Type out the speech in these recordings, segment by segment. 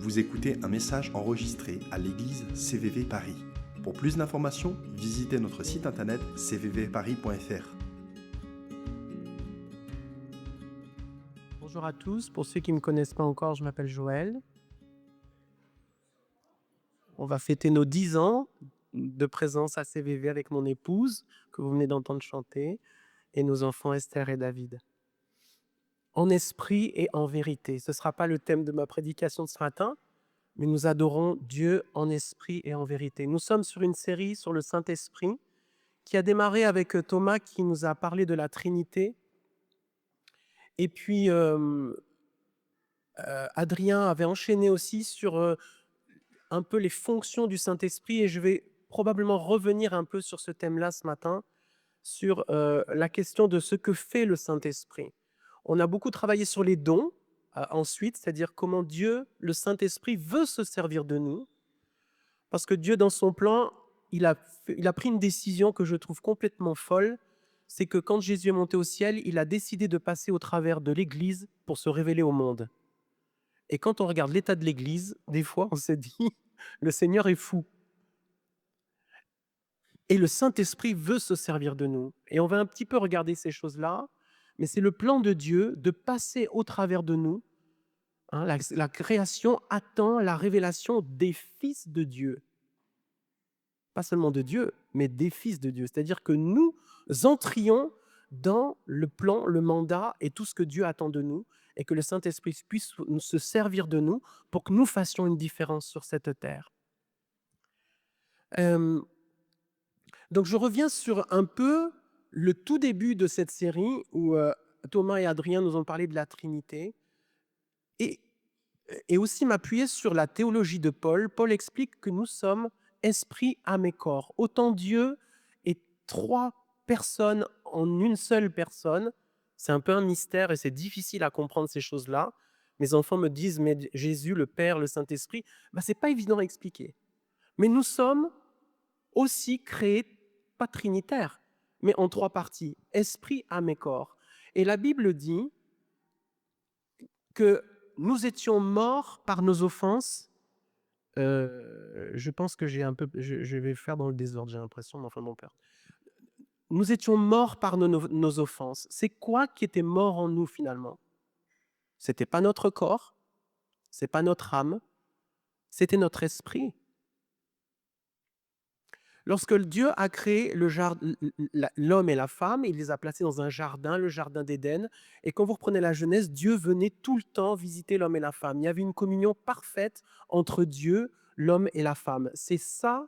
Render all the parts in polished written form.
Vous écoutez un message enregistré à l'église CVV Paris. Pour plus d'informations, visitez notre site internet cvvparis.fr. Bonjour à tous, pour ceux qui ne me connaissent pas encore, je m'appelle Joël. On va fêter nos 10 ans de présence à CVV avec mon épouse, que vous venez d'entendre chanter, et nos enfants Esther et David. En esprit et en vérité, ce ne sera pas le thème de ma prédication de ce matin, mais nous adorons Dieu en esprit et en vérité. Nous sommes sur une série sur le Saint-Esprit qui a démarré avec Thomas qui nous a parlé de la Trinité. Et puis, Adrien avait enchaîné aussi sur un peu les fonctions du Saint-Esprit, et je vais probablement revenir un peu sur ce thème-là ce matin, sur la question de ce que fait le Saint-Esprit. On a beaucoup travaillé sur les dons ensuite, c'est-à-dire comment Dieu, le Saint-Esprit, veut se servir de nous, parce que Dieu, dans son plan, il a pris une décision que je trouve complètement folle, c'est que quand Jésus est monté au ciel, il a décidé de passer au travers de l'Église pour se révéler au monde. Et quand on regarde l'état de l'Église, des fois, on se dit, le Seigneur est fou. Et le Saint-Esprit veut se servir de nous. Et on va un petit peu regarder ces choses-là, mais c'est le plan de Dieu de passer au travers de nous. La création attend la révélation des fils de Dieu. Pas seulement de Dieu, mais des fils de Dieu. C'est-à-dire que nous entrions dans le plan, le mandat et tout ce que Dieu attend de nous, et que le Saint-Esprit puisse se servir de nous pour que nous fassions une différence sur cette terre. Donc je reviens sur un peu le tout début de cette série où Thomas et Adrien nous ont parlé de la Trinité, et aussi m'appuyer sur la théologie de Paul. Paul explique que nous sommes esprit, âme et corps. Autant Dieu est 3 personnes en une seule personne. C'est un peu un mystère et c'est difficile à comprendre ces choses-là. Mes enfants me disent, mais Jésus, le Père, le Saint-Esprit, c'est pas évident à expliquer. Mais nous sommes aussi créés, pas trinitaires, mais en 3 parties, esprit, âme et corps. Et la Bible dit que nous étions morts par nos offenses. Je pense que je vais faire dans le désordre, j'ai l'impression, mais enfin mon père. Nous étions morts par nos offenses. C'est quoi qui était mort en nous finalement? C'était pas notre corps, c'est pas notre âme, c'était notre esprit. Lorsque Dieu a créé l'homme et la femme, il les a placés dans un jardin, le jardin d'Éden. Et quand vous reprenez la Genèse, Dieu venait tout le temps visiter l'homme et la femme. Il y avait une communion parfaite entre Dieu, l'homme et la femme. C'est ça,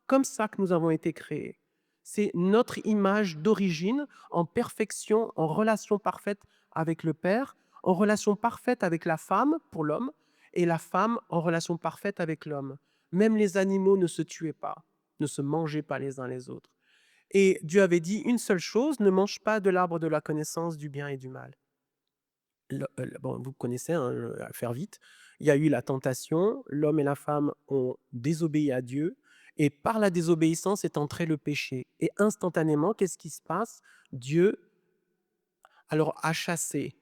comme ça que nous avons été créés. C'est notre image d'origine, en perfection, en relation parfaite avec le Père, en relation parfaite avec la femme pour l'homme, et la femme en relation parfaite avec l'homme. Même les animaux ne se tuaient pas, ne se mangeaient pas les uns les autres. Et Dieu avait dit une seule chose, ne mange pas de l'arbre de la connaissance du bien et du mal. Bon, vous connaissez, à faire vite, il y a eu la tentation, l'homme et la femme ont désobéi à Dieu, et par la désobéissance est entré le péché. Et instantanément, qu'est-ce qui se passe? Dieu alors a chassé.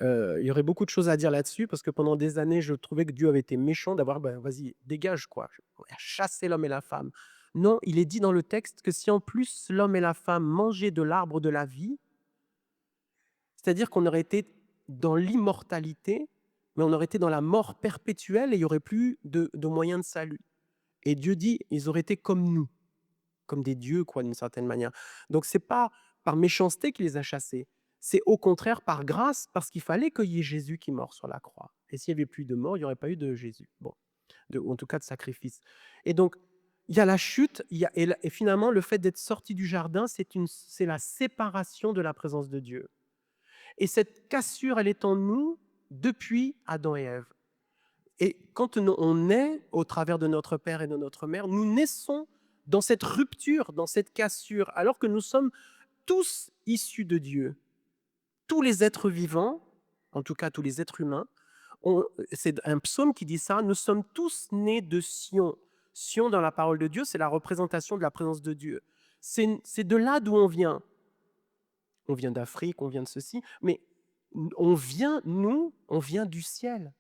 Il y aurait beaucoup de choses à dire là-dessus, parce que pendant des années, je trouvais que Dieu avait été méchant d'avoir, vas-y, dégage quoi, chasser l'homme et la femme. Non, il est dit dans le texte que si en plus l'homme et la femme mangeaient de l'arbre de la vie, c'est-à-dire qu'on aurait été dans l'immortalité, mais on aurait été dans la mort perpétuelle et il n'y aurait plus de moyen de salut. Et Dieu dit, ils auraient été comme nous, comme des dieux, quoi, d'une certaine manière. Donc c'est pas par méchanceté qu'il les a chassés, c'est au contraire par grâce, parce qu'il fallait qu'il y ait Jésus qui meurt sur la croix. Et s'il n'y avait plus de mort, il n'y aurait pas eu de Jésus. Bon, ou en tout cas de sacrifice. Et donc, il y a la chute, et finalement, le fait d'être sorti du jardin, c'est la séparation de la présence de Dieu. Et cette cassure, elle est en nous depuis Adam et Ève. Et quand on naît au travers de notre père et de notre mère, nous naissons dans cette rupture, dans cette cassure, alors que nous sommes tous issus de Dieu. Tous les êtres vivants, en tout cas tous les êtres humains, c'est un psaume qui dit ça, nous sommes tous nés de Sion. Sion, dans la parole de Dieu, c'est la représentation de la présence de Dieu. C'est de là d'où on vient. On vient d'Afrique, on vient de ceci, mais on vient du ciel.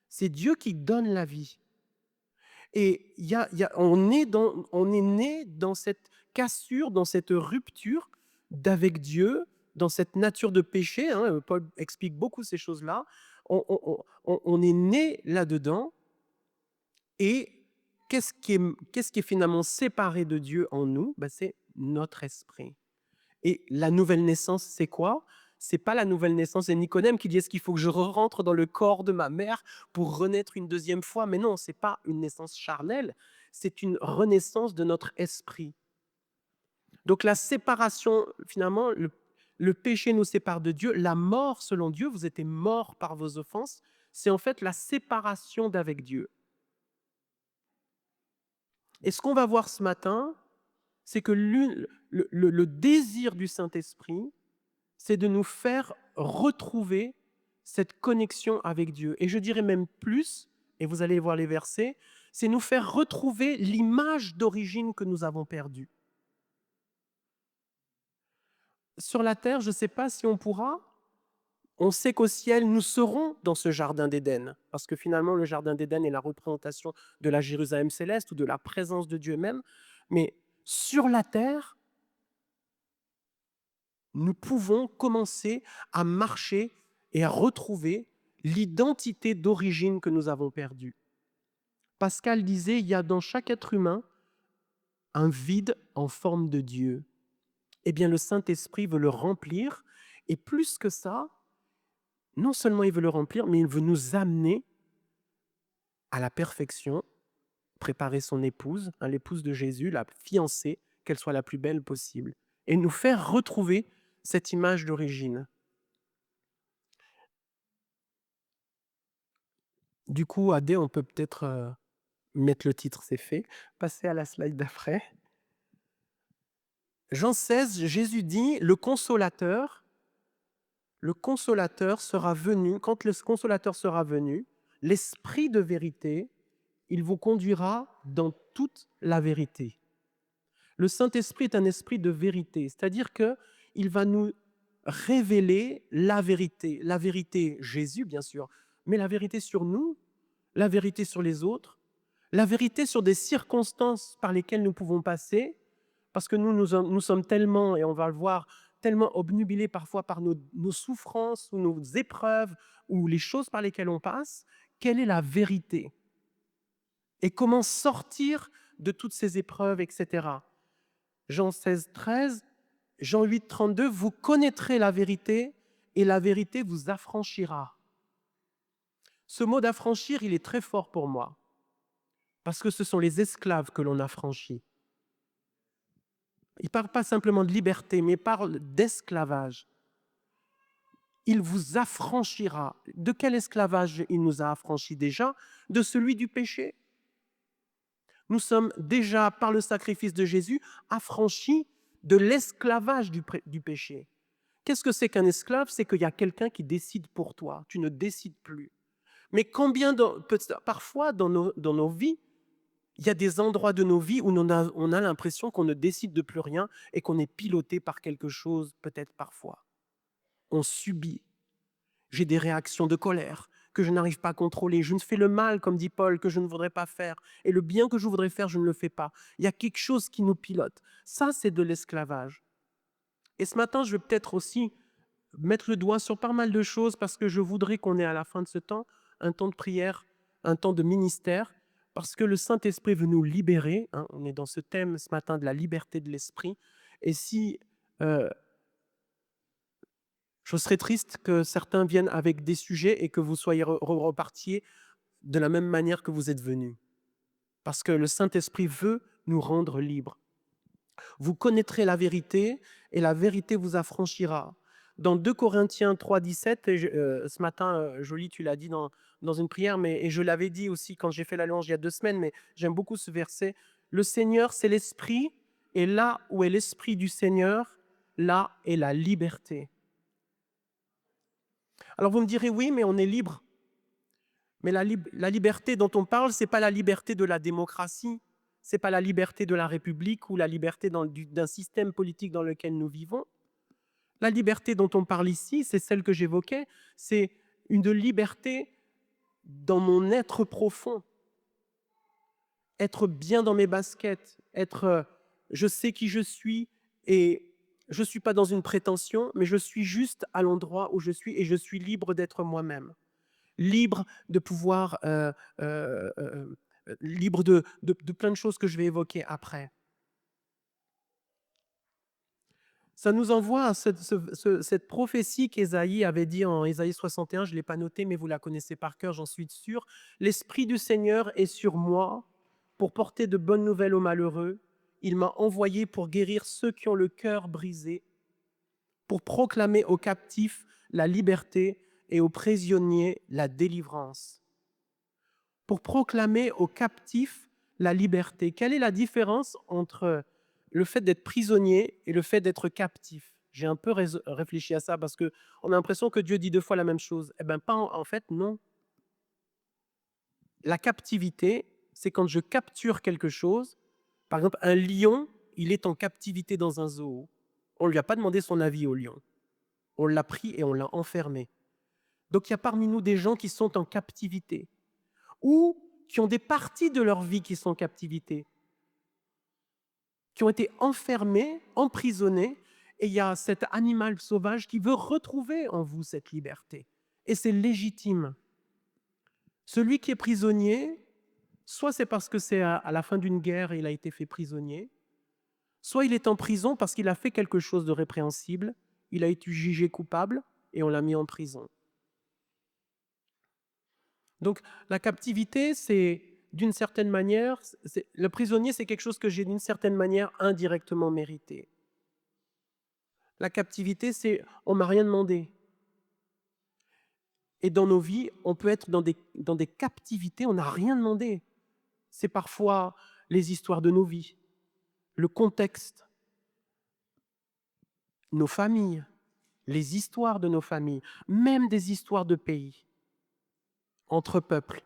C'est Dieu qui donne la vie. Et on est né dans cette cassure, dans cette rupture d'avec Dieu, dans cette nature de péché, hein, Paul explique beaucoup ces choses-là. On est né là-dedans et qu'est-ce qui est finalement séparé de Dieu en nous? Bah, c'est notre esprit. Et la nouvelle naissance, c'est quoi? C'est pas la nouvelle naissance. C'est Nicodème qui dit: «Est-ce qu'il faut que je rentre dans le corps de ma mère pour renaître une deuxième fois?» Mais non, c'est pas une naissance charnelle, c'est une renaissance de notre esprit. Donc la séparation, finalement, le péché nous sépare de Dieu. La mort, selon Dieu, vous étiez morts par vos offenses, c'est en fait la séparation d'avec Dieu. Et ce qu'on va voir ce matin, c'est que le désir du Saint-Esprit, c'est de nous faire retrouver cette connexion avec Dieu. Et je dirais même plus, et vous allez voir les versets, c'est nous faire retrouver l'image d'origine que nous avons perdue. Sur la terre, je ne sais pas si on pourra. On sait qu'au ciel, nous serons dans ce jardin d'Éden, parce que finalement, le jardin d'Éden est la représentation de la Jérusalem céleste ou de la présence de Dieu même. Mais sur la terre, nous pouvons commencer à marcher et à retrouver l'identité d'origine que nous avons perdue. Pascal disait, il y a dans chaque être humain un vide en forme de Dieu. Eh bien, le Saint-Esprit veut le remplir, et plus que ça, non seulement il veut le remplir, mais il veut nous amener à la perfection, préparer son épouse, l'épouse de Jésus, la fiancée, qu'elle soit la plus belle possible, et nous faire retrouver cette image d'origine. Du coup, Adé, on peut peut-être mettre le titre, c'est fait. Passer à la slide d'après. Jean 16, Jésus dit, le consolateur sera venu, quand le consolateur sera venu, l'esprit de vérité, il vous conduira dans toute la vérité. Le Saint-Esprit est un esprit de vérité, c'est-à-dire qu'il va nous révéler la vérité. La vérité, Jésus, bien sûr, mais la vérité sur nous, la vérité sur les autres, la vérité sur des circonstances par lesquelles nous pouvons passer, parce que nous sommes tellement, et on va le voir, tellement obnubilés parfois par nos souffrances ou nos épreuves ou les choses par lesquelles on passe. Quelle est la vérité? Et comment sortir de toutes ces épreuves, etc. Jean 16, 13, Jean 8, 32, vous connaîtrez la vérité et la vérité vous affranchira. Ce mot d'affranchir, il est très fort pour moi, parce que ce sont les esclaves que l'on affranchit. Il ne parle pas simplement de liberté, mais il parle d'esclavage. Il vous affranchira. De quel esclavage il nous a affranchis déjà? De celui du péché. Nous sommes déjà, par le sacrifice de Jésus, affranchis de l'esclavage du péché. Qu'est-ce que c'est qu'un esclave? C'est qu'il y a quelqu'un qui décide pour toi. Tu ne décides plus. Mais parfois dans nos vies, il y a des endroits de nos vies où on a l'impression qu'on ne décide de plus rien et qu'on est piloté par quelque chose, peut-être parfois. On subit. J'ai des réactions de colère que je n'arrive pas à contrôler. Je ne fais le mal, comme dit Paul, que je ne voudrais pas faire. Et le bien que je voudrais faire, je ne le fais pas. Il y a quelque chose qui nous pilote. Ça, c'est de l'esclavage. Et ce matin, je vais peut-être aussi mettre le doigt sur pas mal de choses parce que je voudrais qu'on ait à la fin de ce temps un temps de prière, un temps de ministère, parce que le Saint-Esprit veut nous libérer. On est dans ce thème ce matin de la liberté de l'esprit. Et si je serais triste que certains viennent avec des sujets et que vous soyez repartiez de la même manière que vous êtes venus. Parce que le Saint-Esprit veut nous rendre libres. Vous connaîtrez la vérité et la vérité vous affranchira. Dans 2 Corinthiens 3, 17, ce matin, Jolie, tu l'as dit dans une prière, et je l'avais dit aussi quand j'ai fait la louange il y a 2 semaines, mais j'aime beaucoup ce verset. Le Seigneur, c'est l'Esprit, et là où est l'Esprit du Seigneur, là est la liberté. Alors vous me direz, oui, mais on est libre. Mais la liberté dont on parle, ce n'est pas la liberté de la démocratie, ce n'est pas la liberté de la République ou la liberté d'un système politique dans lequel nous vivons. La liberté dont on parle ici, c'est celle que j'évoquais, c'est une liberté dans mon être profond, être bien dans mes baskets, je sais qui je suis et je ne suis pas dans une prétention, mais je suis juste à l'endroit où je suis et je suis libre d'être moi-même. Libre de pouvoir, libre de plein de choses que je vais évoquer après. Ça nous envoie à cette prophétie qu'Ésaïe avait dit en Ésaïe 61, je ne l'ai pas noté, mais vous la connaissez par cœur, j'en suis sûr. L'Esprit du Seigneur est sur moi pour porter de bonnes nouvelles aux malheureux. Il m'a envoyé pour guérir ceux qui ont le cœur brisé, pour proclamer aux captifs la liberté et aux prisonniers la délivrance. Pour proclamer aux captifs la liberté. Quelle est la différence entre le fait d'être prisonnier et le fait d'être captif? J'ai un peu réfléchi à ça parce qu'on a l'impression que Dieu dit deux fois la même chose. Eh bien, pas en fait, non. La captivité, c'est quand je capture quelque chose. Par exemple, un lion, il est en captivité dans un zoo. On ne lui a pas demandé son avis au lion. On l'a pris et on l'a enfermé. Donc, il y a parmi nous des gens qui sont en captivité ou qui ont des parties de leur vie qui sont en captivité, qui ont été enfermés, emprisonnés, et il y a cet animal sauvage qui veut retrouver en vous cette liberté. Et c'est légitime. Celui qui est prisonnier, soit c'est parce que c'est à la fin d'une guerre et il a été fait prisonnier, soit il est en prison parce qu'il a fait quelque chose de répréhensible, il a été jugé coupable et on l'a mis en prison. Donc la captivité, c'est d'une certaine manière, le prisonnier, c'est quelque chose que j'ai d'une certaine manière indirectement mérité. La captivité, c'est on m'a rien demandé. Et dans nos vies, on peut être dans des captivités, on n'a rien demandé. C'est parfois les histoires de nos vies, le contexte, nos familles, les histoires de nos familles, même des histoires de pays, entre peuples.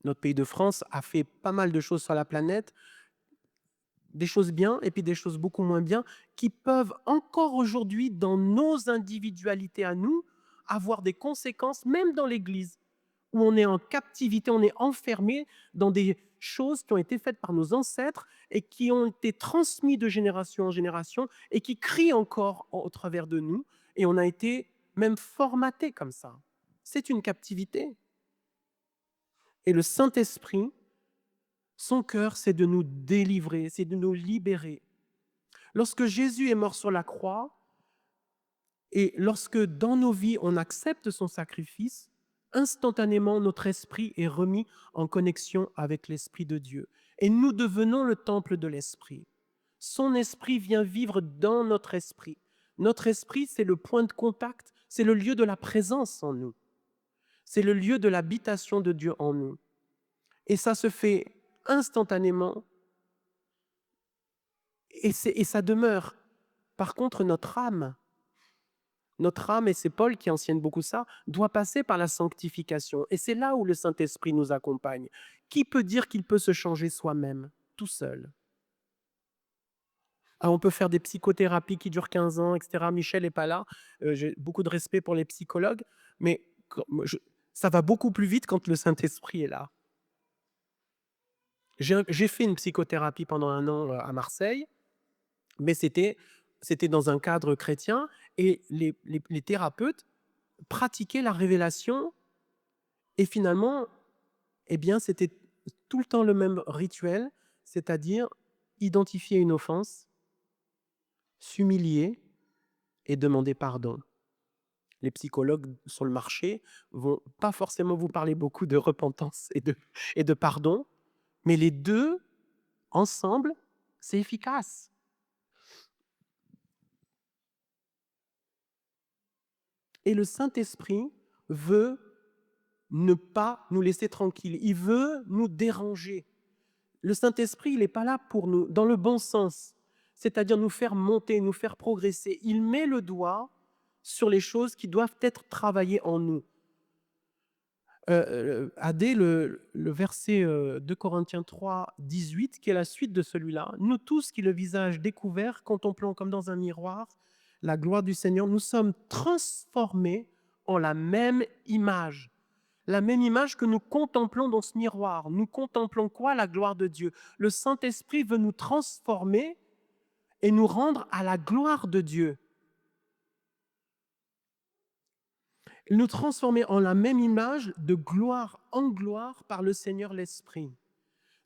Notre pays de France a fait pas mal de choses sur la planète, des choses bien et puis des choses beaucoup moins bien, qui peuvent encore aujourd'hui, dans nos individualités à nous, avoir des conséquences, même dans l'Église, où on est en captivité, on est enfermé dans des choses qui ont été faites par nos ancêtres et qui ont été transmises de génération en génération et qui crient encore au travers de nous, et on a été même formaté comme ça. C'est une captivité. Et le Saint-Esprit, son cœur, c'est de nous délivrer, c'est de nous libérer. Lorsque Jésus est mort sur la croix, et lorsque dans nos vies, on accepte son sacrifice, instantanément, notre esprit est remis en connexion avec l'Esprit de Dieu. Et nous devenons le temple de l'Esprit. Son esprit vient vivre dans notre esprit. Notre esprit, c'est le point de contact, c'est le lieu de la présence en nous. C'est le lieu de l'habitation de Dieu en nous. Et ça se fait instantanément et ça demeure. Par contre, notre âme, et c'est Paul qui enseigne beaucoup ça, doit passer par la sanctification. Et c'est là où le Saint-Esprit nous accompagne. Qui peut dire qu'il peut se changer soi-même, tout seul? Ah, on peut faire des psychothérapies qui durent 15 ans, etc. Michel n'est pas là. J'ai beaucoup de respect pour les psychologues, mais ça va beaucoup plus vite quand le Saint-Esprit est là. J'ai fait une psychothérapie pendant 1 an à Marseille, mais c'était dans un cadre chrétien et les thérapeutes pratiquaient la révélation et finalement, eh bien, c'était tout le temps le même rituel, c'est-à-dire identifier une offense, s'humilier et demander pardon. Les psychologues sur le marché vont pas forcément vous parler beaucoup de repentance et de pardon, mais les deux, ensemble, c'est efficace. Et le Saint-Esprit veut ne pas nous laisser tranquilles. Il veut nous déranger. Le Saint-Esprit, il n'est pas là pour nous, dans le bon sens, c'est-à-dire nous faire monter, nous faire progresser. Il met le doigt sur les choses qui doivent être travaillées en nous. Adé, le verset 2 Corinthiens 3, 18, qui est la suite de celui-là. Nous tous qui le visage découvert, contemplant comme dans un miroir la gloire du Seigneur, nous sommes transformés en la même image. La même image que nous contemplons dans ce miroir. Nous contemplons quoi? La gloire de Dieu. Le Saint-Esprit veut nous transformer et nous rendre à la gloire de Dieu. Nous transformer en la même image de gloire en gloire par le Seigneur l'Esprit.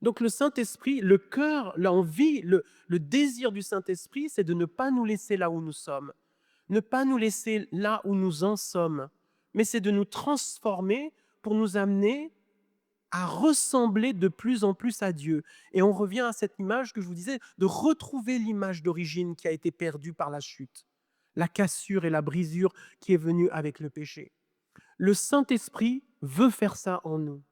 Donc le Saint-Esprit, le cœur, l'envie, le désir du Saint-Esprit, c'est de ne pas nous laisser là où nous sommes, ne pas nous laisser là où nous en sommes, mais c'est de nous transformer pour nous amener à ressembler de plus en plus à Dieu. Et on revient à cette image que je vous disais, de retrouver l'image d'origine qui a été perdue par la chute, la cassure et la brisure qui est venue avec le péché. Le Saint-Esprit veut faire ça en nous.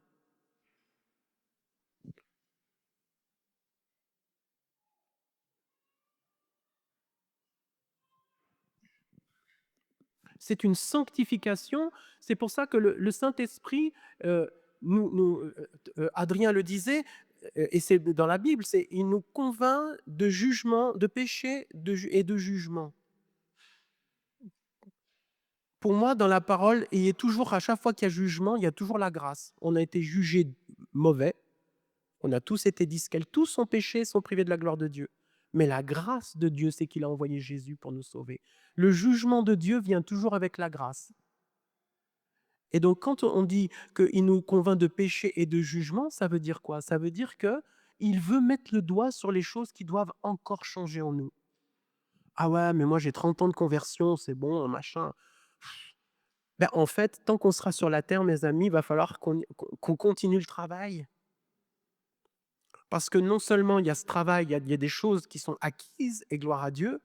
C'est une sanctification. C'est pour ça que le Saint-Esprit, Adrien le disait, et c'est dans la Bible, il nous convainc de jugement, de péché et de jugement. Pour moi, dans la parole, il y a toujours, à chaque fois qu'il y a jugement, il y a toujours la grâce. On a été jugés mauvais, on a tous été disquels, tous sont péchés, sont privés de la gloire de Dieu. Mais la grâce de Dieu, c'est qu'il a envoyé Jésus pour nous sauver. Le jugement de Dieu vient toujours avec la grâce. Et donc, quand on dit qu'il nous convainc de péché et de jugement, ça veut dire quoi? Ça veut dire qu'il veut mettre le doigt sur les choses qui doivent encore changer en nous. Ah ouais, mais moi j'ai 30 ans de conversion, c'est bon, machin. Ben, en fait, tant qu'on sera sur la terre, mes amis, il va falloir qu'on continue le travail. Parce que non seulement il y a ce travail, il y a des choses qui sont acquises, et gloire à Dieu,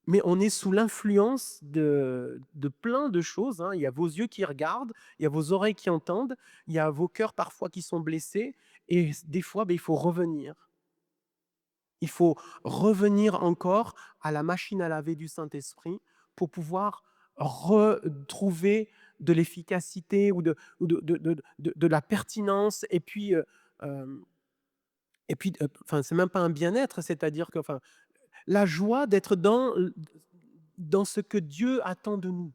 mais on est sous l'influence de plein de choses, hein. Il y a vos yeux qui regardent, il y a vos oreilles qui entendent, il y a vos cœurs parfois qui sont blessés, et des fois, il faut revenir. Il faut revenir encore à la machine à laver du Saint-Esprit pour pouvoir retrouver de l'efficacité ou de la pertinence. Enfin, c'est même pas un bien-être, c'est-à-dire que, enfin, la joie d'être dans ce que Dieu attend de nous.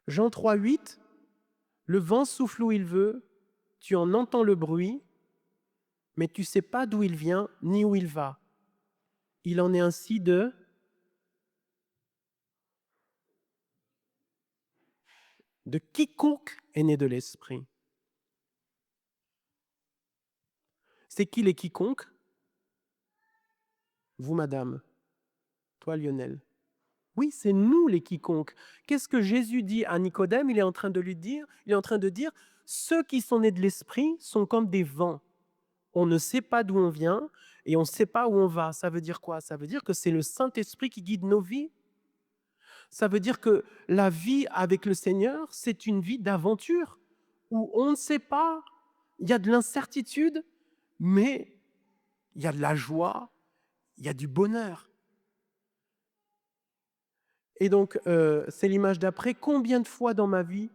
Jean 3,8, le vent souffle où il veut, tu en entends le bruit, mais tu ne sais pas d'où il vient ni où il va. Il en est ainsi de quiconque est né de l'Esprit. C'est qui les quiconque? Vous, madame. Toi, Lionel. Oui, c'est nous les quiconques. Qu'est-ce que Jésus dit à Nicodème? Il est en train de dire, ceux qui sont nés de l'Esprit sont comme des vents. On ne sait pas d'où on vient et on ne sait pas où on va. Ça veut dire quoi? Ça veut dire que c'est le Saint-Esprit qui guide nos vies. Ça veut dire que la vie avec le Seigneur, c'est une vie d'aventure où on ne sait pas, il y a de l'incertitude, mais il y a de la joie, il y a du bonheur. Et donc, c'est l'image d'après. Combien de fois dans ma vie,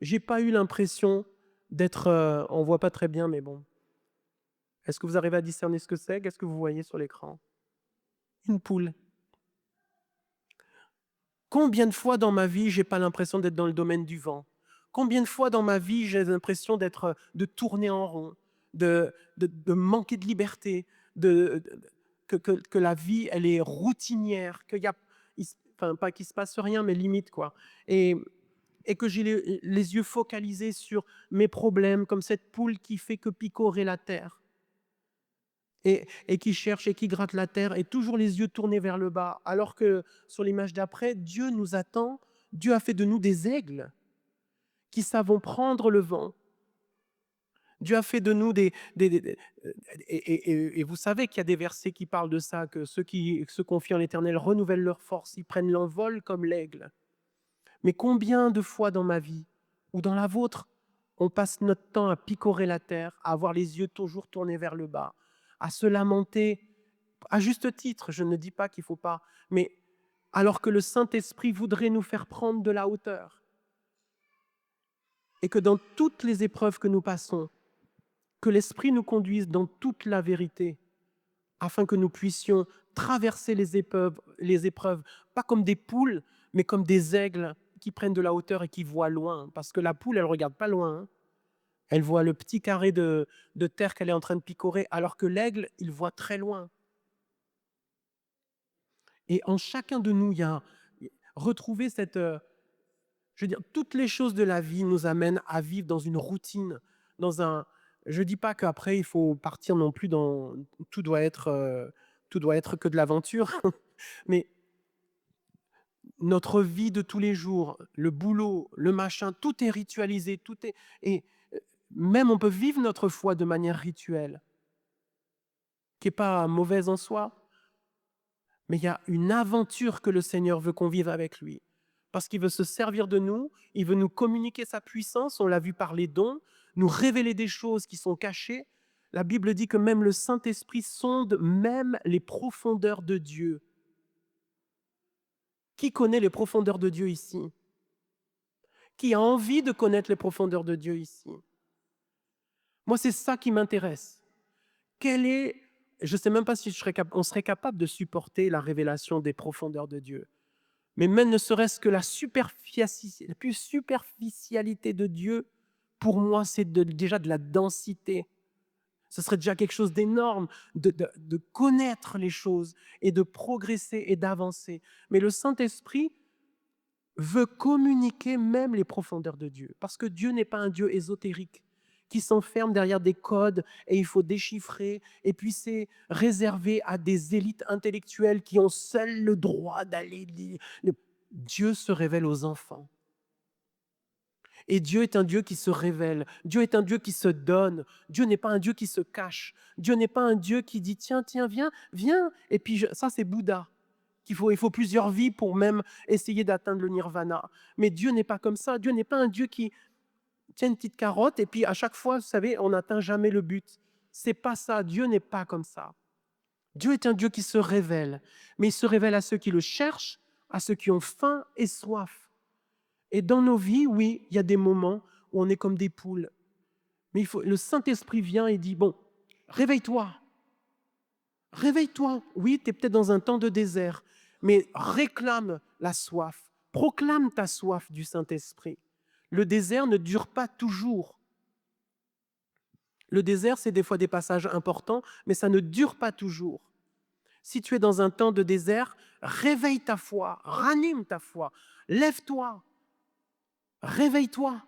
j'ai pas eu l'impression d'être... on ne voit pas très bien, mais bon. Est-ce que vous arrivez à discerner ce que c'est? Qu'est-ce que vous voyez sur l'écran? Une poule. Combien de fois dans ma vie, j'ai pas l'impression d'être dans le domaine du vent? Combien de fois dans ma vie, j'ai l'impression de tourner en rond, de manquer de liberté, que la vie, elle est routinière, enfin, pas qu'il se passe rien, mais limite, quoi. Et que j'ai les yeux focalisés sur mes problèmes, comme cette poule qui fait que picorer la terre. Et qui cherche et qui gratte la terre, et toujours les yeux tournés vers le bas. Alors que sur l'image d'après, Dieu nous attend, Dieu a fait de nous des aigles qui savons prendre le vent. Dieu a fait de nous et vous savez qu'il y a des versets qui parlent de ça, que ceux qui se confient en l'Éternel renouvellent leur force, ils prennent l'envol comme l'aigle. Mais combien de fois dans ma vie, ou dans la vôtre, on passe notre temps à picorer la terre, à avoir les yeux toujours tournés vers le bas, à se lamenter, à juste titre, je ne dis pas qu'il ne faut pas, mais alors que le Saint-Esprit voudrait nous faire prendre de la hauteur. Et que dans toutes les épreuves que nous passons, que l'Esprit nous conduise dans toute la vérité, afin que nous puissions traverser les épreuves, pas comme des poules, mais comme des aigles qui prennent de la hauteur et qui voient loin. Parce que la poule, elle ne regarde pas loin, hein. Elle voit le petit carré de terre qu'elle est en train de picorer, alors que l'aigle, il voit très loin. Et en chacun de nous, il y a retrouver cette, je veux dire, toutes les choses de la vie nous amènent à vivre dans une routine, dans un. Je dis pas qu'après il faut partir non plus dans tout doit être, tout doit être que de l'aventure, mais notre vie de tous les jours, le boulot, le machin, tout est ritualisé, tout est et même on peut vivre notre foi de manière rituelle, qui est pas mauvaise en soi, mais il y a une aventure que le Seigneur veut qu'on vive avec lui. Parce qu'il veut se servir de nous, il veut nous communiquer sa puissance, on l'a vu par les dons, nous révéler des choses qui sont cachées. La Bible dit que même le Saint-Esprit sonde même les profondeurs de Dieu. Qui connaît les profondeurs de Dieu ici? Qui a envie de connaître les profondeurs de Dieu ici? Moi, c'est ça qui m'intéresse. Quel est, je ne sais même pas si on serait capable de supporter la révélation des profondeurs de Dieu. Mais même ne serait-ce que la superficialité de Dieu, pour moi, c'est déjà de la densité. Ce serait déjà quelque chose d'énorme de connaître les choses et de progresser et d'avancer. Mais le Saint-Esprit veut communiquer même les profondeurs de Dieu, parce que Dieu n'est pas un Dieu ésotérique qui s'enferme derrière des codes et il faut déchiffrer, et puis c'est réservé à des élites intellectuelles qui ont seuls le droit d'aller lire. Dieu se révèle aux enfants. Et Dieu est un Dieu qui se révèle. Dieu est un Dieu qui se donne. Dieu n'est pas un Dieu qui se cache. Dieu n'est pas un Dieu qui dit « Tiens, viens, viens ». Et puis ça, c'est Bouddha. Il faut plusieurs vies pour même essayer d'atteindre le nirvana. Mais Dieu n'est pas comme ça. Dieu n'est pas un Dieu qui tient une petite carotte et puis à chaque fois, vous savez, on n'atteint jamais le but. C'est pas ça. Dieu n'est pas comme ça. Dieu est un Dieu qui se révèle. Mais il se révèle à ceux qui le cherchent, à ceux qui ont faim et soif. Et dans nos vies, oui, il y a des moments où on est comme des poules. Mais le Saint-Esprit vient et dit, bon, réveille-toi. Réveille-toi. Oui, tu es peut-être dans un temps de désert, mais réclame la soif. Proclame ta soif du Saint-Esprit. Le désert ne dure pas toujours. Le désert, c'est des fois des passages importants, mais ça ne dure pas toujours. Si tu es dans un temps de désert, réveille ta foi, ranime ta foi, lève-toi. Réveille-toi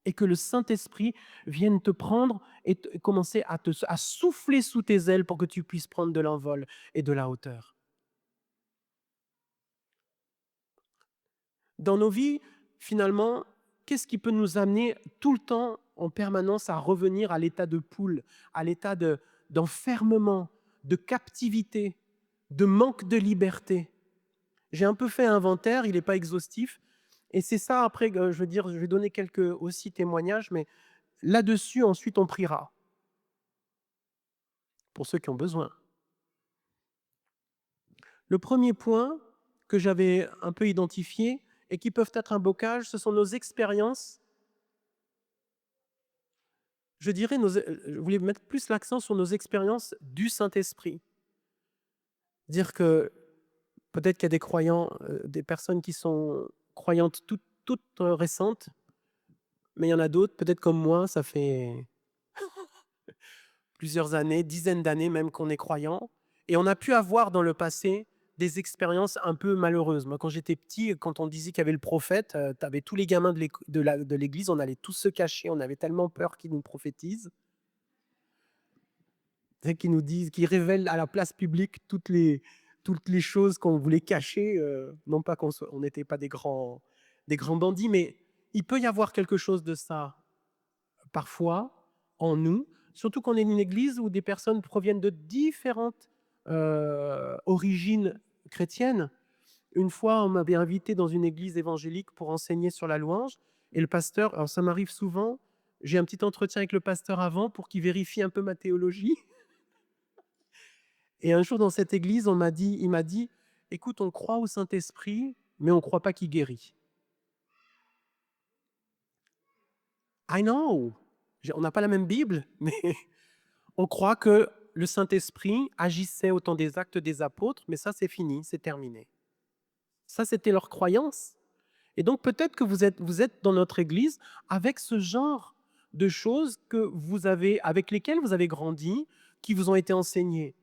et que le Saint-Esprit vienne te prendre et commencer à souffler sous tes ailes pour que tu puisses prendre de l'envol et de la hauteur. Dans nos vies, finalement, qu'est-ce qui peut nous amener tout le temps, en permanence, à revenir à l'état de poule, à l'état d'enfermement, de captivité, de manque de liberté? J'ai un peu fait un inventaire, il n'est pas exhaustif. Et c'est ça, après, je veux dire, je vais donner quelques aussi témoignages, mais là-dessus, ensuite, on priera. Pour ceux qui ont besoin. Le premier point que j'avais un peu identifié et qui peuvent être un bocage, ce sont nos expériences. Je dirais, je voulais mettre plus l'accent sur nos expériences du Saint-Esprit. Dire que peut-être qu'il y a des croyants, des personnes qui sont croyantes toutes récentes, mais il y en a d'autres, peut-être comme moi, ça fait plusieurs années, dizaines d'années même qu'on est croyant, et on a pu avoir dans le passé des expériences un peu malheureuses. Moi, quand j'étais petit, quand on disait qu'il y avait le prophète, tu avais tous les gamins de l'église, on allait tous se cacher, on avait tellement peur qu'ils nous prophétisent, qu'ils nous disent, qu'ils révèlent à la place publique toutes les choses qu'on voulait cacher, non pas qu'on n'était pas des grands bandits, mais il peut y avoir quelque chose de ça, parfois, en nous, surtout qu'on est une église où des personnes proviennent de différentes origines chrétiennes. Une fois, on m'avait invité dans une église évangélique pour enseigner sur la louange, et le pasteur, alors ça m'arrive souvent, j'ai un petit entretien avec le pasteur avant pour qu'il vérifie un peu ma théologie. Et un jour dans cette église, il m'a dit, écoute, on croit au Saint-Esprit, mais on ne croit pas qu'il guérit. I know, on n'a pas la même Bible, mais on croit que le Saint-Esprit agissait au temps des actes des apôtres, mais ça c'est fini, c'est terminé. Ça c'était leur croyance. Et donc peut-être que vous êtes dans notre église avec ce genre de choses que vous avez avec lesquelles vous avez grandi, qui vous ont été enseignées.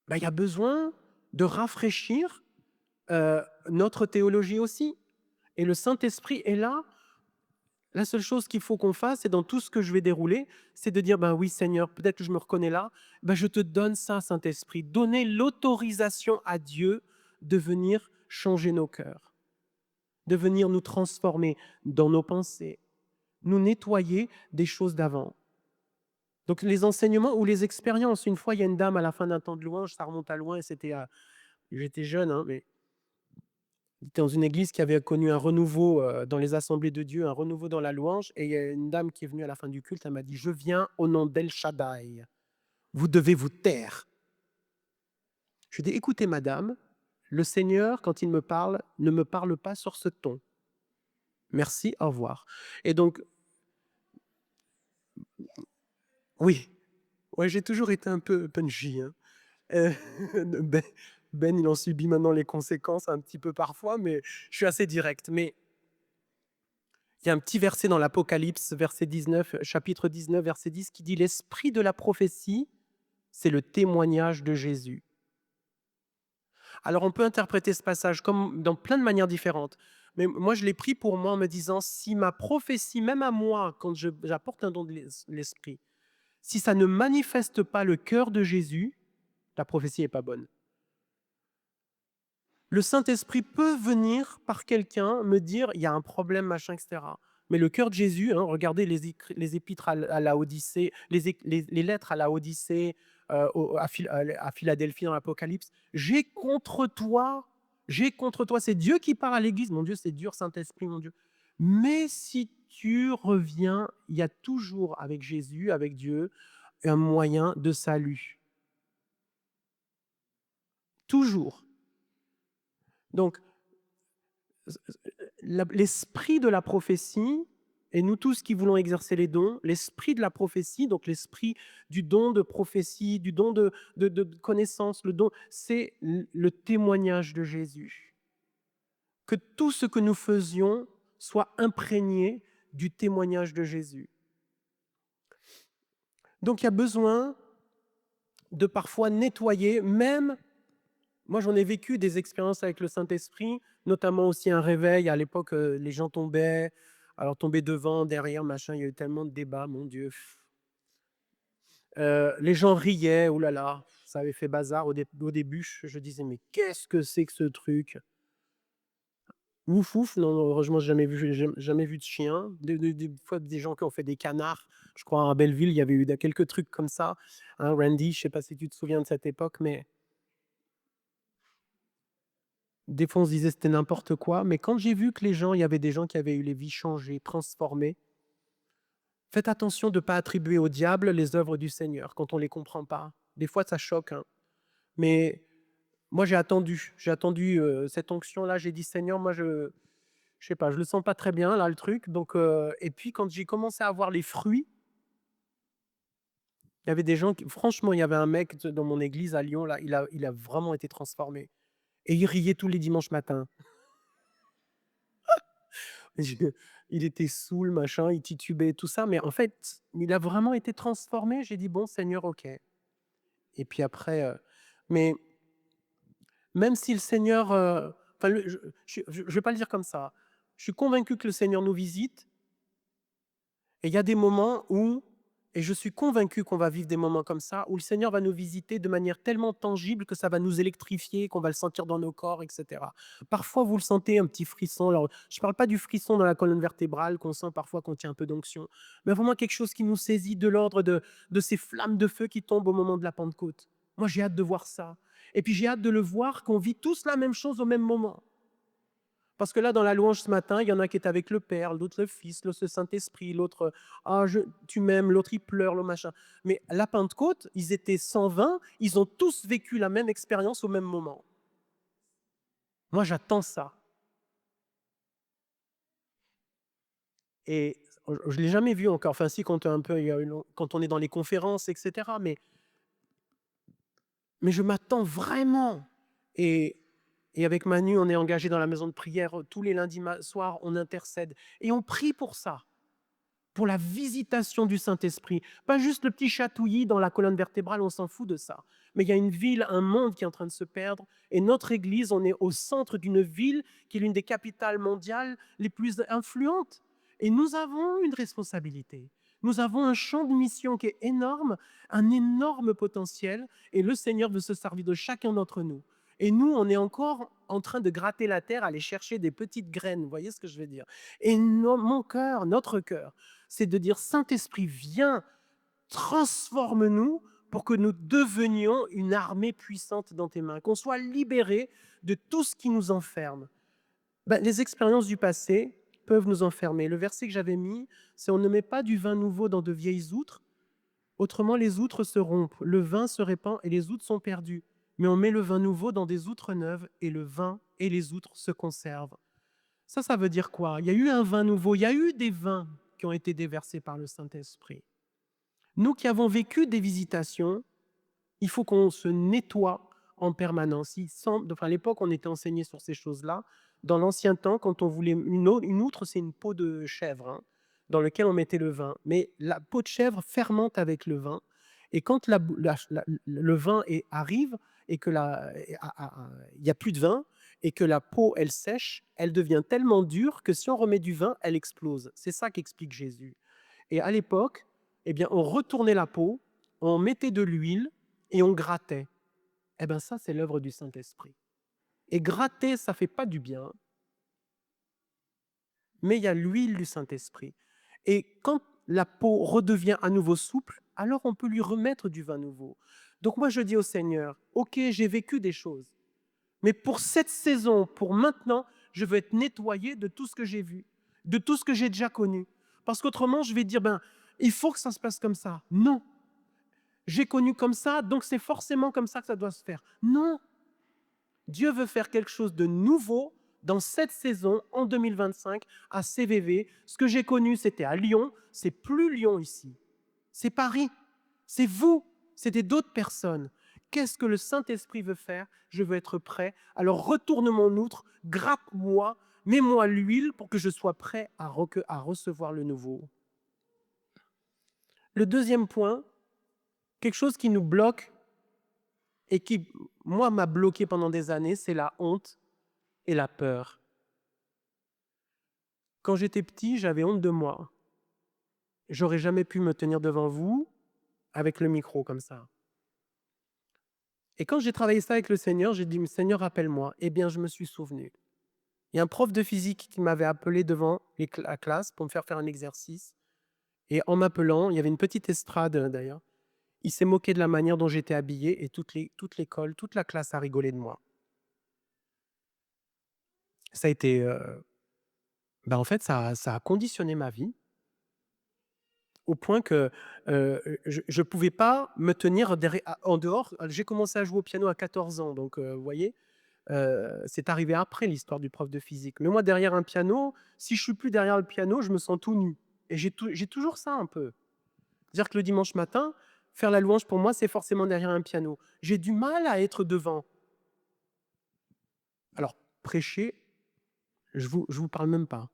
Ben, il y a besoin de rafraîchir, notre théologie aussi, et le Saint-Esprit est là. La seule chose qu'il faut qu'on fasse, c'est dans tout ce que je vais dérouler, c'est de dire: «Ben oui Seigneur, peut-être que je me reconnais là, ben je te donne ça Saint-Esprit». Donner l'autorisation à Dieu de venir changer nos cœurs, de venir nous transformer dans nos pensées, nous nettoyer des choses d'avant. Donc les enseignements ou les expériences. Une fois, il y a une dame à la fin d'un temps de louange, ça remonte à loin et c'était à j'étais jeune, hein, mais j'étais dans une église qui avait connu un renouveau, dans les assemblées de Dieu, un renouveau dans la louange et il y a une dame qui est venue à la fin du culte, elle m'a dit: «Je viens au nom d'El Shaddai, vous devez vous taire». Je lui ai dit: «Écoutez madame, le Seigneur quand il me parle, ne me parle pas sur ce ton. Merci, au revoir». Et donc oui, ouais, j'ai toujours été un peu punchy, hein. Heu, Ben il en subit maintenant les conséquences un petit peu parfois, mais je suis assez direct. Mais il y a un petit verset dans l'Apocalypse, verset 19, chapitre 19, verset 10 qui dit: «L'esprit de la prophétie, c'est le témoignage de Jésus». Alors on peut interpréter ce passage comme dans plein de manières différentes, mais moi je l'ai pris pour moi en me disant: «Si ma prophétie, même à moi, quand j'apporte un don de l'esprit, si ça ne manifeste pas le cœur de Jésus, la prophétie est pas bonne». Le Saint-Esprit peut venir par quelqu'un me dire: «Il y a un problème, machin, et cetera». Mais le cœur de Jésus, hein, regardez les épîtres à Laodicée, les lettres à Laodicée, au à Philadelphie dans l'Apocalypse. J'ai contre toi». C'est Dieu qui parle à l'Église. Mon Dieu, c'est dur, Saint-Esprit, mon Dieu. Mais si tu reviens, il y a toujours avec Jésus, avec Dieu, un moyen de salut. Toujours. Donc l'esprit de la prophétie, et nous tous qui voulons exercer les dons, l'esprit de la prophétie, donc l'esprit du don de prophétie, du don de connaissance, le don, c'est le témoignage de Jésus. Que tout ce que nous faisions soit imprégné du témoignage de Jésus. Donc il y a besoin de parfois nettoyer, même moi j'en ai vécu des expériences avec le Saint-Esprit, notamment aussi un réveil. À l'époque, les gens tombaient, alors tombaient devant, derrière, machin, il y a eu tellement de débats, mon Dieu. Les gens riaient, oh là là, ça avait fait bazar au début. Je disais: «Mais qu'est-ce que c'est que ce truc?» Ouf, ouf, non, non, heureusement j'ai jamais vu de chien. Des fois des gens qui ont fait des canards. Je crois à Belleville, il y avait eu quelques trucs comme ça, hein, Randy, je sais pas si tu te souviens de cette époque, mais des fois, on se disait: «C'était n'importe quoi», mais quand j'ai vu que il y avait des gens qui avaient eu les vies changées, transformées, faites attention de ne pas attribuer au diable les œuvres du Seigneur quand on ne les comprend pas. Des fois, ça choque, hein, mais moi, j'ai attendu, cette onction-là. J'ai dit: «Seigneur, moi, je sais pas, je le sens pas très bien là, le truc», donc et puis quand j'ai commencé à voir les fruits, il y avait des gens qui franchement, il y avait un mec dans mon église à Lyon là, il a vraiment été transformé et il riait tous les dimanches matins. Je Il était saoul, machin, il titubait, tout ça, mais en fait, il a vraiment été transformé. J'ai dit: «Bon Seigneur, OK». Et puis après, mais même si le Seigneur, enfin le je vais pas le dire comme ça. Je suis convaincu que le Seigneur nous visite et il y a des moments où, et je suis convaincu qu'on va vivre des moments comme ça, où le Seigneur va nous visiter de manière tellement tangible que ça va nous électrifier, qu'on va le sentir dans nos corps, et cetera. Parfois, vous le sentez, un petit frisson. Alors, je ne parle pas du frisson dans la colonne vertébrale qu'on sent parfois quand il y a un peu d'onction, mais vraiment quelque chose qui nous saisit de l'ordre de ces flammes de feu qui tombent au moment de la Pentecôte. Moi, j'ai hâte de voir ça. Et puis, j'ai hâte de le voir qu'on vit tous la même chose au même moment. Parce que là, dans la louange ce matin, il y en a qui est avec le Père, l'autre le Fils, l'autre le Saint-Esprit, l'autre ah, tu m'aimes, l'autre il pleure, le machin. Mais la Pentecôte, ils étaient 120, ils ont tous vécu la même expérience au même moment. Moi, j'attends ça. Et je ne l'ai jamais vu encore. Enfin, si, quand, un peu, quand on est dans les conférences, etc. Mais je m'attends vraiment. Et Et avec Manu, on est engagé dans la maison de prière tous les lundis soirs, on intercède et on prie pour ça, pour la visitation du Saint-Esprit. Pas juste le petit chatouillis dans la colonne vertébrale, on s'en fout de ça. Mais il y a une ville, un monde qui est en train de se perdre. Et notre Église, on est au centre d'une ville qui est l'une des capitales mondiales les plus influentes. Et nous avons une responsabilité. Nous avons un champ de mission qui est énorme, un énorme potentiel. Et le Seigneur veut se servir de chacun d'entre nous. Et nous, on est encore en train de gratter la terre, aller chercher des petites graines. Vous voyez ce que je veux dire? Et mon cœur, notre cœur, c'est de dire, Saint-Esprit, viens, transforme-nous pour que nous devenions une armée puissante dans tes mains, qu'on soit libérés de tout ce qui nous enferme. Les expériences du passé peuvent nous enfermer. Le verset que j'avais mis, c'est on ne met pas du vin nouveau dans de vieilles outres, autrement les outres se rompent, le vin se répand et les outres sont perdues. Mais on met le vin nouveau dans des outres neuves et le vin et les outres se conservent. Ça veut dire quoi? Il y a eu un vin nouveau, il y a eu des vins qui ont été déversés par le Saint-Esprit. Nous qui avons vécu des visitations, il faut qu'on se nettoie en permanence. À l'époque, on était enseigné sur ces choses-là. Dans l'ancien temps, quand on voulait une outre, c'est une peau de chèvre, hein, dans laquelle on mettait le vin. Mais la peau de chèvre fermente avec le vin. Et quand le vin arrive et que il n'y a plus de vin et que la peau, elle sèche, elle devient tellement dure que si on remet du vin, elle explose. C'est ça qu'explique Jésus. Et à l'époque, eh bien, on retournait la peau, on mettait de l'huile et on grattait. Eh bien, ça, c'est l'œuvre du Saint-Esprit. Et gratter, ça ne fait pas du bien, mais il y a l'huile du Saint-Esprit. Et quand la peau redevient à nouveau souple, alors on peut lui remettre du vin nouveau. Donc moi, je dis au Seigneur, ok, j'ai vécu des choses, mais pour cette saison, pour maintenant, je veux être nettoyé de tout ce que j'ai vu, de tout ce que j'ai déjà connu. Parce qu'autrement, je vais dire, il faut que ça se passe comme ça. Non. J'ai connu comme ça, donc c'est forcément comme ça que ça doit se faire. Non. Dieu veut faire quelque chose de nouveau dans cette saison, en 2025, à CVV. Ce que j'ai connu, c'était à Lyon. C'est plus Lyon ici. C'est Paris. C'est vous. C'était d'autres personnes. Qu'est-ce que le Saint-Esprit veut faire? Je veux être prêt. Alors retourne mon outre, grappe-moi, mets-moi l'huile pour que je sois prêt à recevoir le nouveau. Le deuxième point, quelque chose qui nous bloque et qui, moi, m'a bloqué pendant des années, c'est la honte et la peur. Quand j'étais petit, j'avais honte de moi. J'aurais jamais pu me tenir devant vous avec le micro comme ça. Et quand j'ai travaillé ça avec le Seigneur, j'ai dit, Seigneur, rappelle-moi. Eh bien, je me suis souvenu. Il y a un prof de physique qui m'avait appelé devant la classe pour me faire un exercice. Et en m'appelant, il y avait une petite estrade d'ailleurs, il s'est moqué de la manière dont j'étais habillé et toute l'école, toute la classe a rigolé de moi. Ça a été... en fait, ça a conditionné ma vie au point que je ne pouvais pas me tenir en dehors. J'ai commencé à jouer au piano à 14 ans, donc vous voyez, c'est arrivé après l'histoire du prof de physique. Mais moi, derrière un piano, si je ne suis plus derrière le piano, je me sens tout nu. Et j'ai toujours ça un peu. C'est-à-dire que le dimanche matin, faire la louange pour moi, c'est forcément derrière un piano. J'ai du mal à être devant. Alors, prêcher, je vous parle même pas.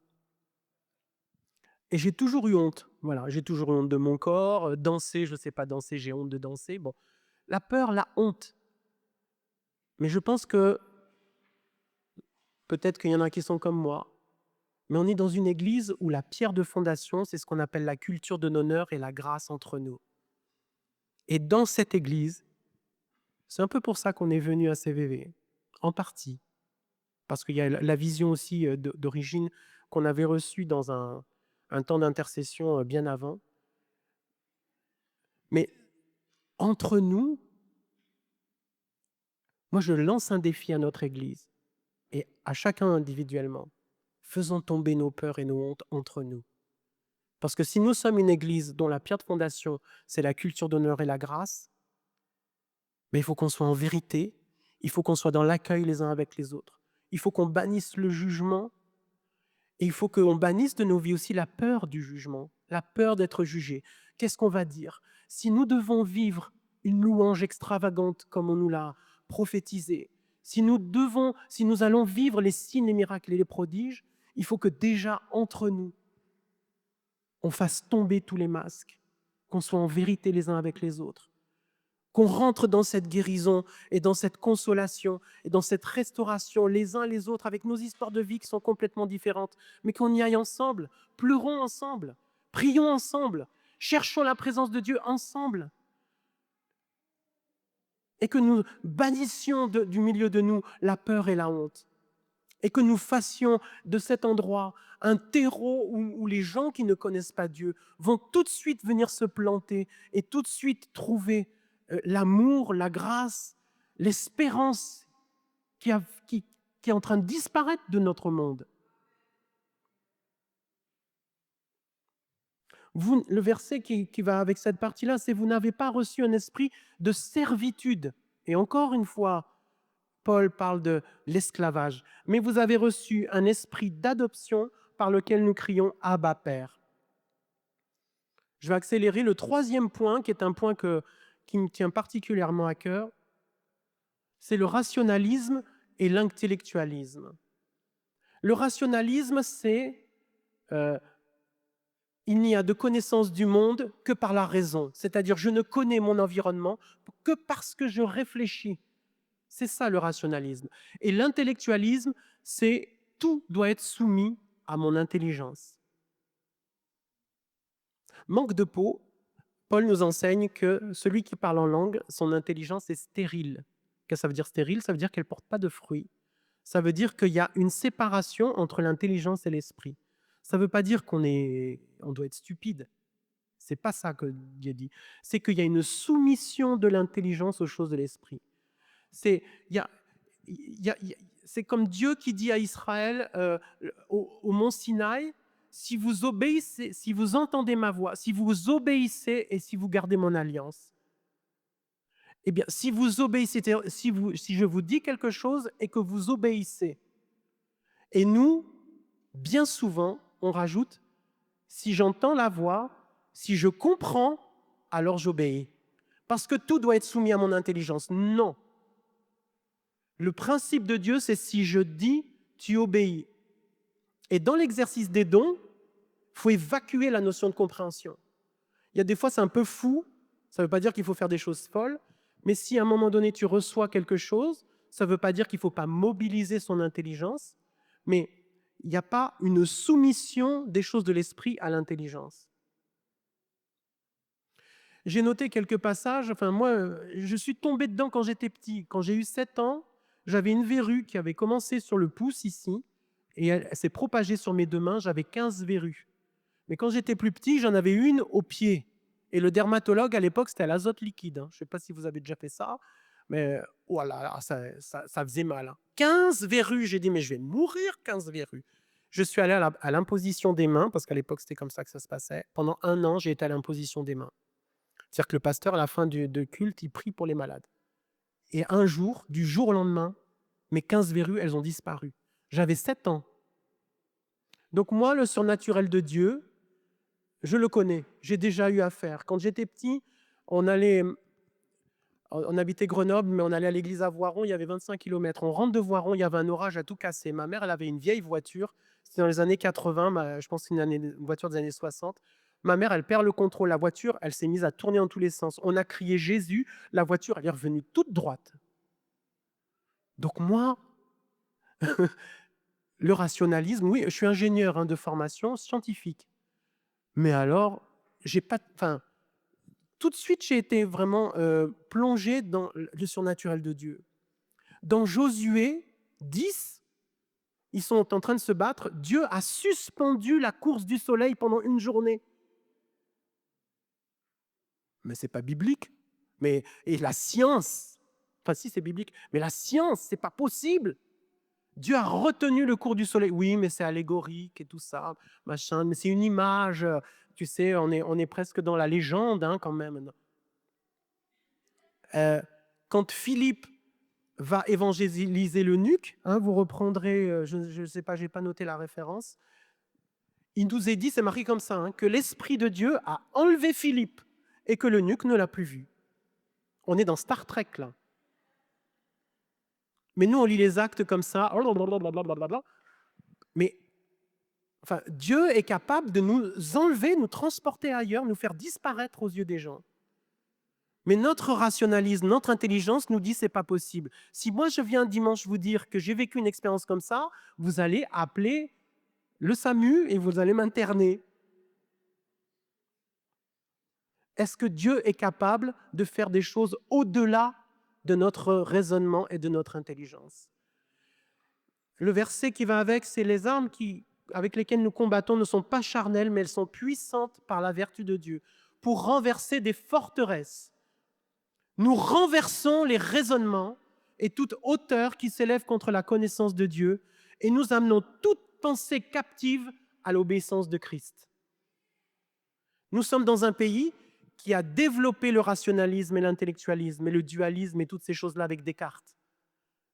Et j'ai toujours eu honte. Voilà, j'ai toujours eu honte de mon corps. Danser, je ne sais pas danser, j'ai honte de danser. Bon, la peur, la honte. Mais je pense que peut-être qu'il y en a qui sont comme moi. Mais on est dans une église où la pierre de fondation, c'est ce qu'on appelle la culture de l'honneur et la grâce entre nous. Et dans cette église, c'est un peu pour ça qu'on est venu à CVV, en partie. Parce qu'il y a la vision aussi d'origine qu'on avait reçue dans un temps d'intercession bien avant. Mais entre nous, moi je lance un défi à notre Église et à chacun individuellement. Faisons tomber nos peurs et nos hontes entre nous. Parce que si nous sommes une Église dont la pierre de fondation, c'est la culture d'honneur et la grâce, mais il faut qu'on soit en vérité, il faut qu'on soit dans l'accueil les uns avec les autres. Il faut qu'on bannisse le jugement. Et il faut qu'on bannisse de nos vies aussi la peur du jugement, la peur d'être jugé. Qu'est-ce qu'on va dire? Si nous devons vivre une louange extravagante comme on nous l'a prophétisé, Si nous allons vivre les signes, les miracles et les prodiges, il faut que déjà entre nous, on fasse tomber tous les masques, qu'on soit en vérité les uns avec les autres, qu'on rentre dans cette guérison et dans cette consolation et dans cette restauration les uns les autres avec nos histoires de vie qui sont complètement différentes, mais qu'on y aille ensemble, pleurons ensemble, prions ensemble, cherchons la présence de Dieu ensemble et que nous bannissions du milieu de nous la peur et la honte et que nous fassions de cet endroit un terreau où les gens qui ne connaissent pas Dieu vont tout de suite venir se planter et tout de suite trouver l'amour, la grâce, l'espérance qui est en train de disparaître de notre monde. Le verset qui va avec cette partie-là, c'est « Vous n'avez pas reçu un esprit de servitude ». Et encore une fois, Paul parle de l'esclavage. « Mais vous avez reçu un esprit d'adoption par lequel nous crions « Abba, Père ». Je vais accélérer le troisième point, qui est un point qui me tient particulièrement à cœur, c'est le rationalisme et l'intellectualisme. Le rationalisme, c'est il n'y a de connaissance du monde que par la raison, c'est-à-dire je ne connais mon environnement que parce que je réfléchis. C'est ça le rationalisme. Et l'intellectualisme, c'est tout doit être soumis à mon intelligence. Manque de peau, Paul nous enseigne que celui qui parle en langue, son intelligence est stérile. Qu'est-ce que ça veut dire stérile? Ça veut dire qu'elle ne porte pas de fruits. Ça veut dire qu'il y a une séparation entre l'intelligence et l'esprit. Ça ne veut pas dire qu'on doit être stupide. C'est pas ça que Dieu dit. C'est qu'il y a une soumission de l'intelligence aux choses de l'esprit. C'est comme Dieu qui dit à Israël au mont Sinaï, si vous obéissez, si vous entendez ma voix, si vous obéissez et si vous gardez mon alliance, eh bien, si vous obéissez, si je vous dis quelque chose et que vous obéissez, et nous, bien souvent, on rajoute, si j'entends la voix, si je comprends, alors j'obéis. Parce que tout doit être soumis à mon intelligence. Non. Le principe de Dieu, c'est si je dis, tu obéis. Et dans l'exercice des dons, il faut évacuer la notion de compréhension. Il y a des fois, c'est un peu fou, ça ne veut pas dire qu'il faut faire des choses folles, mais si à un moment donné, tu reçois quelque chose, ça ne veut pas dire qu'il ne faut pas mobiliser son intelligence, mais il n'y a pas une soumission des choses de l'esprit à l'intelligence. J'ai noté quelques passages, moi, je suis tombé dedans quand j'étais petit. Quand j'ai eu 7 ans, j'avais une verrue qui avait commencé sur le pouce ici, et elle s'est propagée sur mes 2 mains, j'avais 15 verrues. Mais quand j'étais plus petit, j'en avais une au pied. Et le dermatologue, à l'époque, c'était à l'azote liquide. Je ne sais pas si vous avez déjà fait ça, mais voilà, ça faisait mal. 15 verrues, j'ai dit, mais je vais mourir, 15 verrues. Je suis allé à l'imposition des mains, parce qu'à l'époque, c'était comme ça que ça se passait. Pendant 1 an, j'ai été à l'imposition des mains. C'est-à-dire que le pasteur, à la fin de culte, il prie pour les malades. Et un jour, du jour au lendemain, mes 15 verrues, elles ont disparu. J'avais 7 ans. Donc moi, le surnaturel de Dieu, je le connais, j'ai déjà eu affaire. Quand j'étais petit, on habitait Grenoble, mais on allait à l'église à Voiron, il y avait 25 km. On rentre de Voiron, il y avait un orage à tout casser. Ma mère, elle avait une vieille voiture, c'était dans les années 80, je pense que c'est une voiture des années 60. Ma mère, elle perd le contrôle, la voiture, elle s'est mise à tourner dans tous les sens. On a crié Jésus, la voiture, elle est revenue toute droite. Donc moi, le rationalisme, oui, je suis ingénieur de formation scientifique. Mais alors, tout de suite, j'ai été vraiment plongé dans le surnaturel de Dieu. Dans Josué 10, ils sont en train de se battre. Dieu a suspendu la course du soleil pendant une journée. Mais ce n'est pas biblique. Et la science, si c'est biblique, mais la science, ce n'est pas possible. Dieu a retenu le cours du soleil. Oui, mais c'est allégorique et tout ça, machin, mais c'est une image. Tu sais, on est presque dans la légende quand même. Quand Philippe va évangéliser l'eunuque, vous reprendrez, je ne sais pas, je n'ai pas noté la référence, il nous est dit, c'est marqué comme ça, que l'Esprit de Dieu a enlevé Philippe et que l'eunuque ne l'a plus vu. On est dans Star Trek là. Mais nous, on lit les actes comme ça. Blablabla. Mais enfin, Dieu est capable de nous enlever, nous transporter ailleurs, nous faire disparaître aux yeux des gens. Mais notre rationalisme, notre intelligence nous dit c'est pas possible. Si moi je viens dimanche vous dire que j'ai vécu une expérience comme ça, vous allez appeler le SAMU et vous allez m'interner. Est-ce que Dieu est capable de faire des choses au-delà de notre raisonnement et de notre intelligence? Le verset qui va avec, c'est les armes avec lesquelles nous combattons ne sont pas charnelles, mais elles sont puissantes par la vertu de Dieu pour renverser des forteresses. Nous renversons les raisonnements et toute hauteur qui s'élève contre la connaissance de Dieu et nous amenons toute pensée captive à l'obéissance de Christ. Nous sommes dans un pays qui a développé le rationalisme et l'intellectualisme et le dualisme et toutes ces choses-là avec Descartes.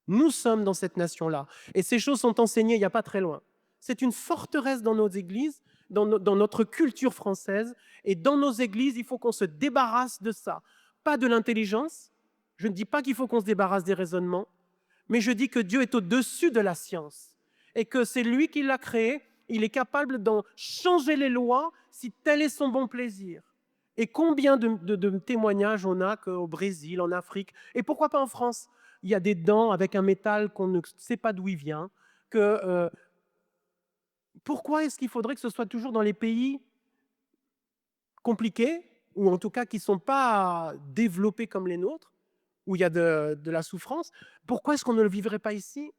Nous sommes dans cette nation-là. Et ces choses sont enseignées il n'y a pas très loin. C'est une forteresse dans nos églises, dans notre culture française. Et dans nos églises, il faut qu'on se débarrasse de ça. Pas de l'intelligence. Je ne dis pas qu'il faut qu'on se débarrasse des raisonnements. Mais je dis que Dieu est au-dessus de la science. Et que c'est lui qui l'a créé. Il est capable d'en changer les lois si tel est son bon plaisir. Et combien de témoignages on a qu'au Brésil, en Afrique, et pourquoi pas en France, il y a des dents avec un métal qu'on ne sait pas d'où il vient. Pourquoi est-ce qu'il faudrait que ce soit toujours dans les pays compliqués, ou en tout cas qui ne sont pas développés comme les nôtres, où il y a de la souffrance? Pourquoi est-ce qu'on ne le vivrait pas ici?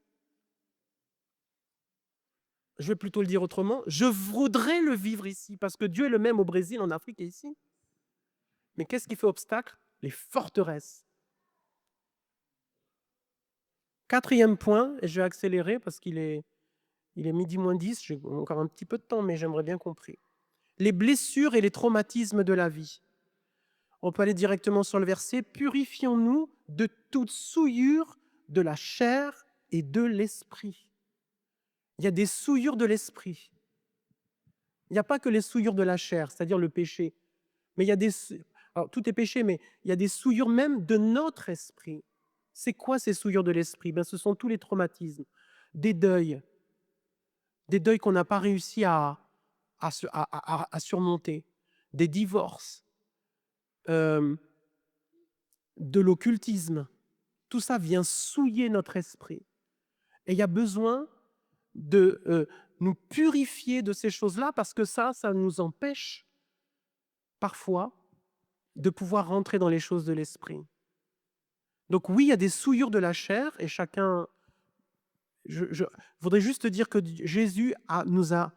Je vais plutôt le dire autrement. Je voudrais le vivre ici, parce que Dieu est le même au Brésil, en Afrique et ici. Mais qu'est-ce qui fait obstacle? Les forteresses. 4e point, et je vais accélérer parce qu'il est midi moins 10, j'ai encore un petit peu de temps, mais j'aimerais bien compris. Les blessures et les traumatismes de la vie. On peut aller directement sur le verset. Purifions-nous de toute souillure de la chair et de l'esprit. Il y a des souillures de l'esprit. Il n'y a pas que les souillures de la chair, c'est-à-dire le péché. Mais il y a alors, tout est péché, mais il y a des souillures même de notre esprit. C'est quoi ces souillures de l'esprit? Ce sont tous les traumatismes, des deuils qu'on n'a pas réussi à surmonter, des divorces, de l'occultisme. Tout ça vient souiller notre esprit. Et il y a besoin de nous purifier de ces choses-là parce que ça nous empêche parfois de pouvoir rentrer dans les choses de l'esprit. Donc oui, il y a des souillures de la chair et chacun... Je voudrais juste dire que Jésus nous a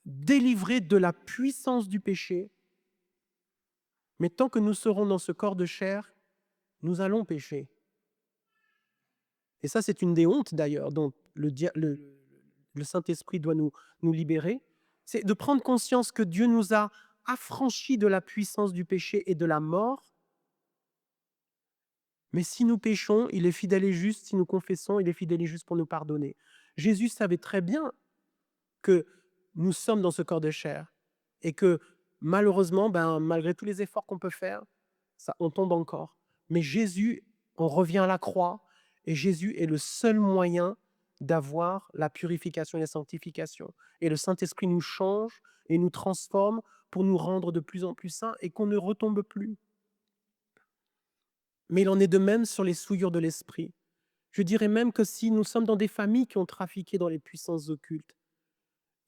délivrés de la puissance du péché, mais tant que nous serons dans ce corps de chair, nous allons pécher. Et ça, c'est une des hontes d'ailleurs dont le Saint-Esprit doit nous libérer, c'est de prendre conscience que Dieu nous a affranchis de la puissance du péché et de la mort. Mais si nous péchons, il est fidèle et juste. Si nous confessons, il est fidèle et juste pour nous pardonner. Jésus savait très bien que nous sommes dans ce corps de chair et que malheureusement, malgré tous les efforts qu'on peut faire, on tombe encore. Mais Jésus, on revient à la croix et Jésus est le seul moyen d'avoir la purification et la sanctification. Et le Saint-Esprit nous change et nous transforme pour nous rendre de plus en plus saints et qu'on ne retombe plus. Mais il en est de même sur les souillures de l'esprit. Je dirais même que si nous sommes dans des familles qui ont trafiqué dans les puissances occultes,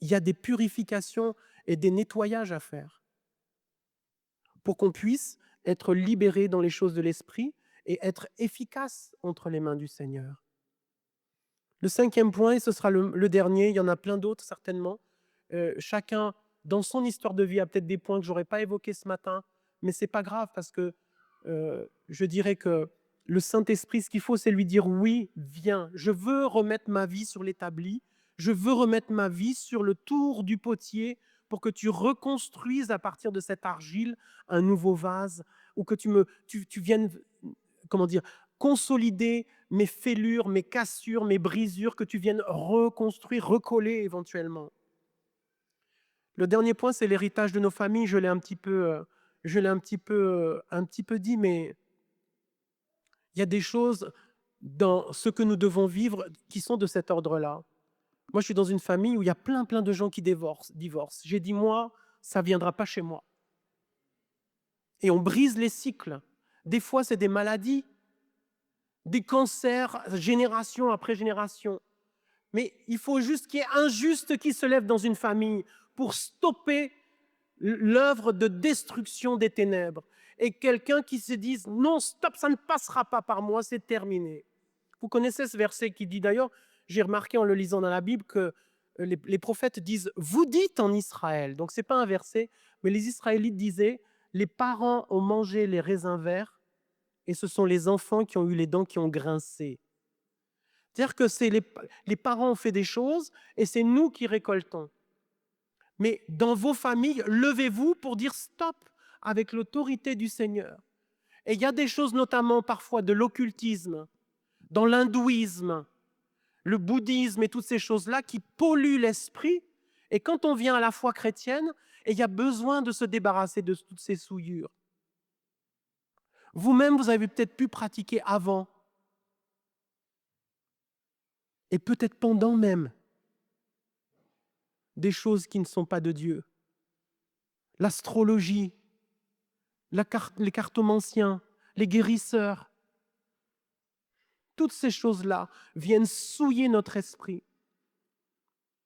il y a des purifications et des nettoyages à faire pour qu'on puisse être libéré dans les choses de l'esprit et être efficace entre les mains du Seigneur. Le 5e point, et ce sera le dernier, il y en a plein d'autres certainement. Chacun, dans son histoire de vie, a peut-être des points que je n'aurais pas évoqués ce matin, mais ce n'est pas grave parce que je dirais que le Saint-Esprit, ce qu'il faut, c'est lui dire « Oui, viens, je veux remettre ma vie sur l'établi, je veux remettre ma vie sur le tour du potier pour que tu reconstruises à partir de cette argile un nouveau vase, ou que tu viennes, consolider mes fêlures, mes cassures, mes brisures, que tu viennes reconstruire, recoller éventuellement. » Le dernier point, c'est l'héritage de nos familles. Je l'ai un petit peu dit, mais il y a des choses, dans ce que nous devons vivre qui sont de cet ordre-là. Moi, je suis dans une famille où il y a plein de gens qui divorcent. J'ai dit: «Moi, ça ne viendra pas chez moi» et on brise les cycles. Des fois, c'est des maladies, des cancers, génération après génération. Mais il faut juste qu'il y ait un juste qui se lève dans une famille pour stopper l'œuvre de destruction des ténèbres. Et quelqu'un qui se dise: non, stop, ça ne passera pas par moi, c'est terminé. Vous connaissez ce verset qui dit d'ailleurs, j'ai remarqué en le lisant dans la Bible que les prophètes disent: vous dites en Israël. Donc ce n'est pas un verset, mais les Israélites disaient: les parents ont mangé les raisins verts et ce sont les enfants qui ont eu les dents qui ont grincé. C'est-à-dire que les parents ont fait des choses et c'est nous qui récoltons. Mais dans vos familles, levez-vous pour dire stop avec l'autorité du Seigneur. Et il y a des choses, notamment parfois de l'occultisme, dans l'hindouisme, le bouddhisme et toutes ces choses-là qui polluent l'esprit. Et quand on vient à la foi chrétienne, il y a besoin de se débarrasser de toutes ces souillures. Vous-même, vous avez peut-être pu pratiquer avant et peut-être pendant même des choses qui ne sont pas de Dieu. L'astrologie, les cartomanciens, les guérisseurs, toutes ces choses-là viennent souiller notre esprit.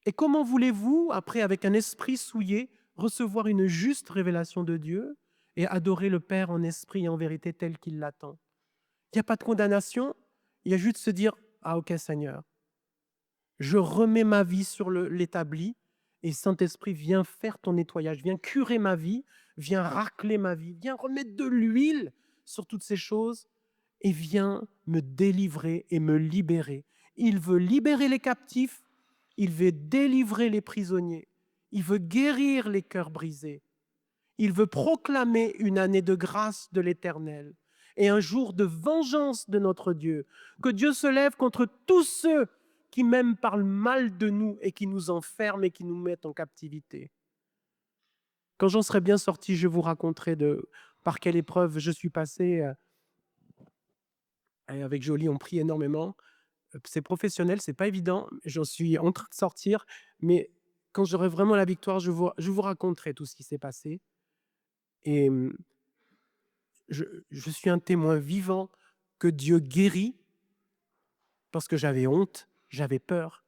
Et comment voulez-vous, après, avec un esprit souillé, recevoir une juste révélation de Dieu et adorer le Père en esprit et en vérité tel qu'il l'attend? Il n'y a pas de condamnation, il y a juste se dire: ah ok Seigneur, je remets ma vie sur l'établi et Saint-Esprit, viens faire ton nettoyage, viens curer ma vie, viens racler ma vie, viens remettre de l'huile sur toutes ces choses et viens me délivrer et me libérer. Il veut libérer les captifs, il veut délivrer les prisonniers, il veut guérir les cœurs brisés, il veut proclamer une année de grâce de l'Éternel et un jour de vengeance de notre Dieu. Que Dieu se lève contre tous ceux qui même parlent mal de nous et qui nous enferment et qui nous mettent en captivité. Quand j'en serai bien sorti, je vous raconterai par quelle épreuve je suis passé. Et avec Jolie, on prie énormément. C'est professionnel, c'est pas évident. J'en suis en train de sortir, mais quand j'aurai vraiment la victoire, je vous raconterai tout ce qui s'est passé. Et je suis un témoin vivant que Dieu guérit parce que j'avais honte, j'avais peur.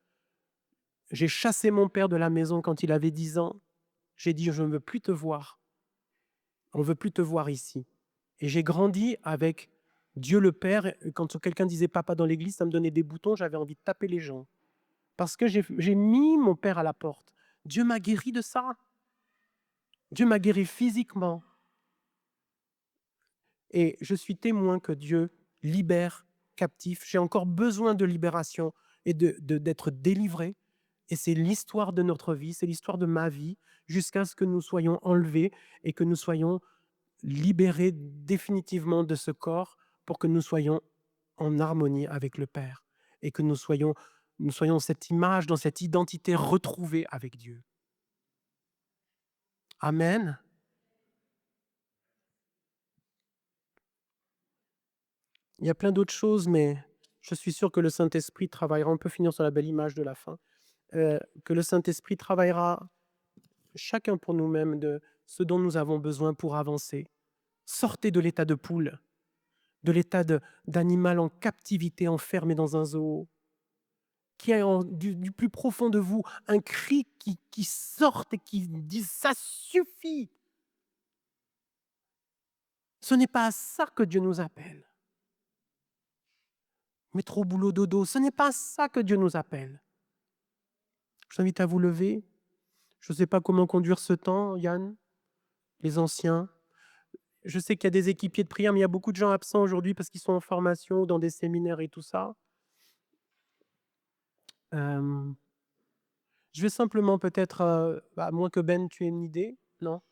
J'ai chassé mon père de la maison quand il avait 10 ans. J'ai dit: je ne veux plus te voir. On ne veut plus te voir ici. Et j'ai grandi avec Dieu le Père. Quand quelqu'un disait papa dans l'église, ça me donnait des boutons, j'avais envie de taper les gens. Parce que j'ai mis mon père à la porte. Dieu m'a guéri de ça. Dieu m'a guéri physiquement. Et je suis témoin que Dieu libère captifs. J'ai encore besoin de libération et d'être délivré. Et c'est l'histoire de notre vie, c'est l'histoire de ma vie, jusqu'à ce que nous soyons enlevés et que nous soyons libérés définitivement de ce corps pour que nous soyons en harmonie avec le Père et que nous soyons cette image, dans cette identité retrouvée avec Dieu. Amen. Il y a plein d'autres choses, mais je suis sûr que le Saint-Esprit travaillera. On peut finir sur la belle image de la fin. Que le Saint-Esprit travaillera chacun pour nous-mêmes de ce dont nous avons besoin pour avancer. Sortez de l'état de poule, de l'état d'animal en captivité, enfermé dans un zoo, qui a du plus profond de vous un cri qui sorte et qui dit: ça suffit. Ce n'est pas à ça que Dieu nous appelle. Métro, boulot, dodo, ce n'est pas à ça que Dieu nous appelle. Je vous invite à vous lever. Je ne sais pas comment conduire ce temps, Yann, les anciens. Je sais qu'il y a des équipiers de prière, mais il y a beaucoup de gens absents aujourd'hui parce qu'ils sont en formation, dans des séminaires et tout ça. Je vais simplement peut-être, à moins que Ben, tu aies une idée, non?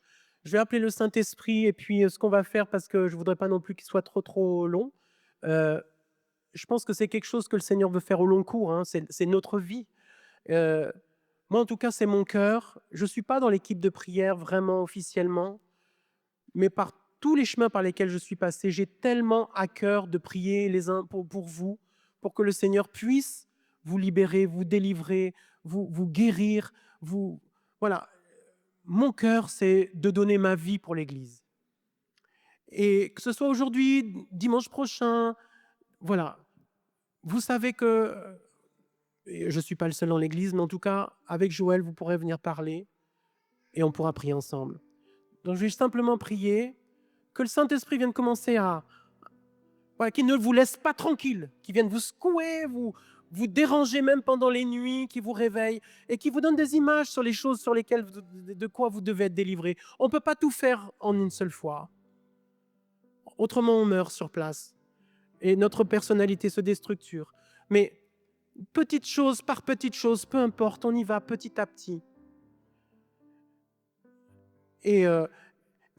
Je vais appeler le Saint-Esprit et puis ce qu'on va faire, parce que je ne voudrais pas non plus qu'il soit trop long, je pense que c'est quelque chose que le Seigneur veut faire au long cours, hein, c'est notre vie. Moi, en tout cas, c'est mon cœur. Je ne suis pas dans l'équipe de prière vraiment officiellement, mais par tous les chemins par lesquels je suis passé, j'ai tellement à cœur de prier les uns pour vous, pour que le Seigneur puisse vous libérer, vous délivrer, vous guérir. Voilà, mon cœur, c'est de donner ma vie pour l'Église. Et que ce soit aujourd'hui, dimanche prochain, voilà. Vous savez que je ne suis pas le seul dans l'Église, mais en tout cas, avec Joël, vous pourrez venir parler et on pourra prier ensemble. Donc, je vais simplement prier que le Saint-Esprit vienne commencer voilà, qu'il ne vous laisse pas tranquille, qu'il vienne vous secouer, vous déranger même pendant les nuits, qu'il vous réveille et qu'il vous donne des images sur les choses sur lesquelles, de quoi vous devez être délivré. On ne peut pas tout faire en une seule fois. Autrement, on meurt sur place et notre personnalité se déstructure. Mais petite chose par petite chose, peu importe, on y va petit à petit. Et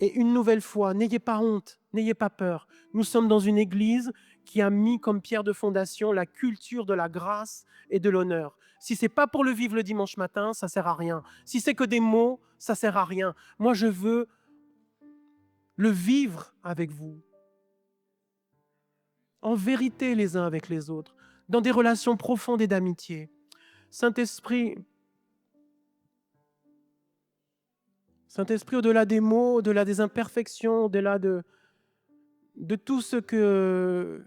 une nouvelle fois, n'ayez pas honte, n'ayez pas peur. Nous sommes dans une église qui a mis comme pierre de fondation la culture de la grâce et de l'honneur. Si ce n'est pas pour le vivre le dimanche matin, ça ne sert à rien. Si c'est que des mots, ça ne sert à rien. Moi, je veux le vivre avec vous, en vérité les uns avec les autres, dans des relations profondes et d'amitié. Saint-Esprit, au-delà des mots, au-delà des imperfections, au-delà de tout ce que...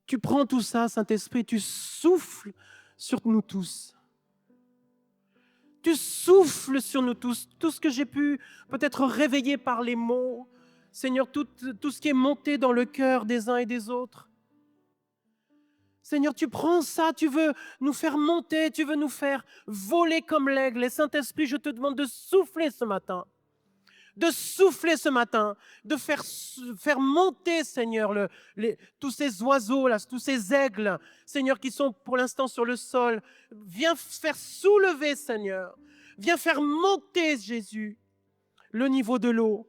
Tu prends tout ça, Saint-Esprit, tu souffles sur nous tous. Tu souffles sur nous tous. Tout ce que j'ai pu peut-être réveiller par les mots. Seigneur, tout ce qui est monté dans le cœur des uns et des autres. Seigneur, tu prends ça, tu veux nous faire monter, tu veux nous faire voler comme l'aigle. Et Saint-Esprit, je te demande de souffler ce matin. De souffler ce matin, de faire monter, Seigneur, tous ces oiseaux-là, tous ces aigles, Seigneur, qui sont pour l'instant sur le sol. Viens faire soulever, Seigneur. Viens faire monter, Jésus, le niveau de l'eau.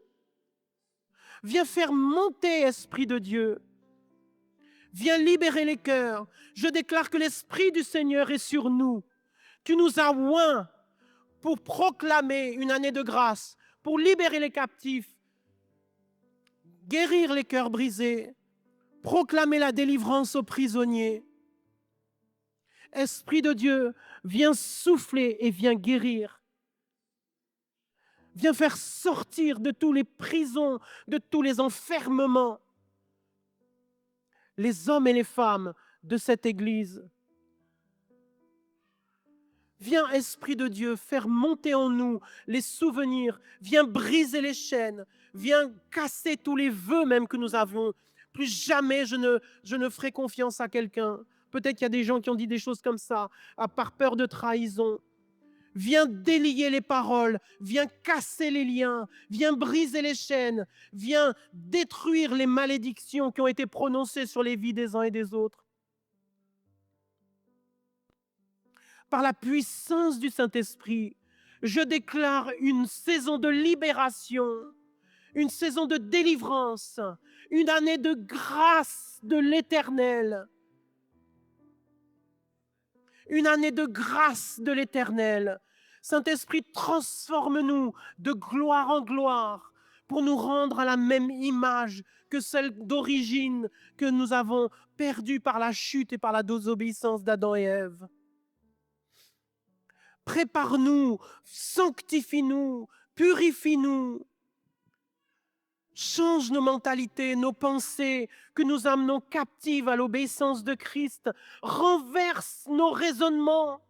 Viens faire monter, Esprit de Dieu. Viens libérer les cœurs. Je déclare que l'Esprit du Seigneur est sur nous. Tu nous as oints pour proclamer une année de grâce, pour libérer les captifs, guérir les cœurs brisés, proclamer la délivrance aux prisonniers. Esprit de Dieu, viens souffler et viens guérir. Viens faire sortir de tous les prisons, de tous les enfermements, les hommes et les femmes de cette Église. Viens, Esprit de Dieu, faire monter en nous les souvenirs. Viens briser les chaînes. Viens casser tous les vœux même que nous avons. Plus jamais je ne ferai confiance à quelqu'un. Peut-être qu'il y a des gens qui ont dit des choses comme ça, par peur de trahison. Viens délier les paroles. Viens casser les liens. Viens briser les chaînes. Viens détruire les malédictions qui ont été prononcées sur les vies des uns et des autres. Par la puissance du Saint-Esprit, je déclare une saison de libération, une saison de délivrance, une année de grâce de l'Éternel. Une année de grâce de l'Éternel. Saint-Esprit, transforme-nous de gloire en gloire pour nous rendre à la même image que celle d'origine que nous avons perdue par la chute et par la désobéissance d'Adam et Ève. Prépare-nous, sanctifie-nous, purifie-nous. Change nos mentalités, nos pensées, que nous amenons captives à l'obéissance de Christ. Renverse nos raisonnements.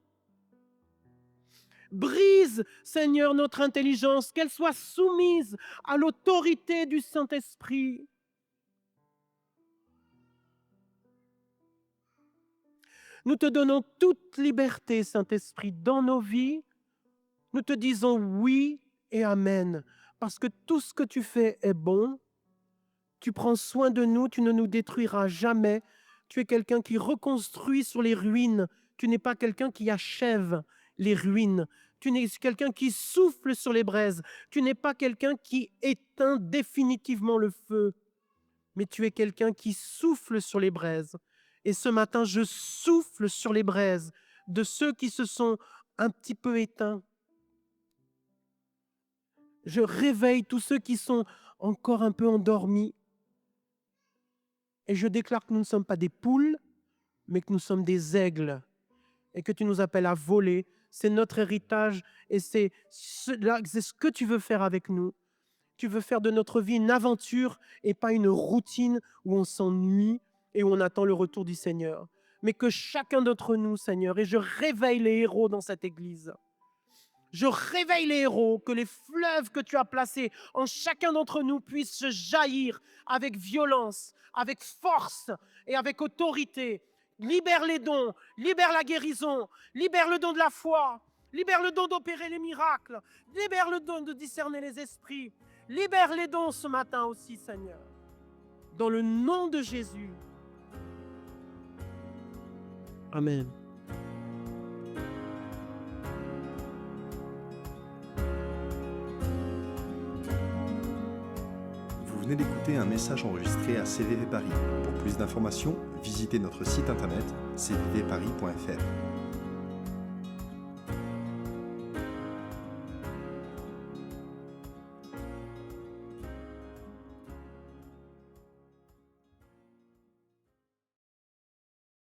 Brise, Seigneur, notre intelligence, qu'elle soit soumise à l'autorité du Saint-Esprit. Nous te donnons toute liberté, Saint-Esprit, dans nos vies. Nous te disons oui et amen, parce que tout ce que tu fais est bon. Tu prends soin de nous, tu ne nous détruiras jamais. Tu es quelqu'un qui reconstruit sur les ruines. Tu n'es pas quelqu'un qui achève les ruines. Tu n'es quelqu'un qui souffle sur les braises. Tu n'es pas quelqu'un qui éteint définitivement le feu, mais tu es quelqu'un qui souffle sur les braises. Et ce matin, je souffle sur les braises de ceux qui se sont un petit peu éteints. Je réveille tous ceux qui sont encore un peu endormis. Et je déclare que nous ne sommes pas des poules, mais que nous sommes des aigles et que tu nous appelles à voler. C'est notre héritage et c'est ce que tu veux faire avec nous. Tu veux faire de notre vie une aventure et pas une routine où on s'ennuie et où on attend le retour du Seigneur. Mais que chacun d'entre nous, Seigneur, et je réveille les héros dans cette église. Je réveille les héros, que les fleuves que tu as placés en chacun d'entre nous puissent se jaillir avec violence, avec force et avec autorité. Libère les dons, libère la guérison, libère le don de la foi, libère le don d'opérer les miracles, libère le don de discerner les esprits. Libère les dons ce matin aussi, Seigneur. Dans le nom de Jésus. Amen. Vous venez d'écouter un message enregistré à CVV Paris. Pour plus d'informations, visitez notre site internet cvvparis.fr.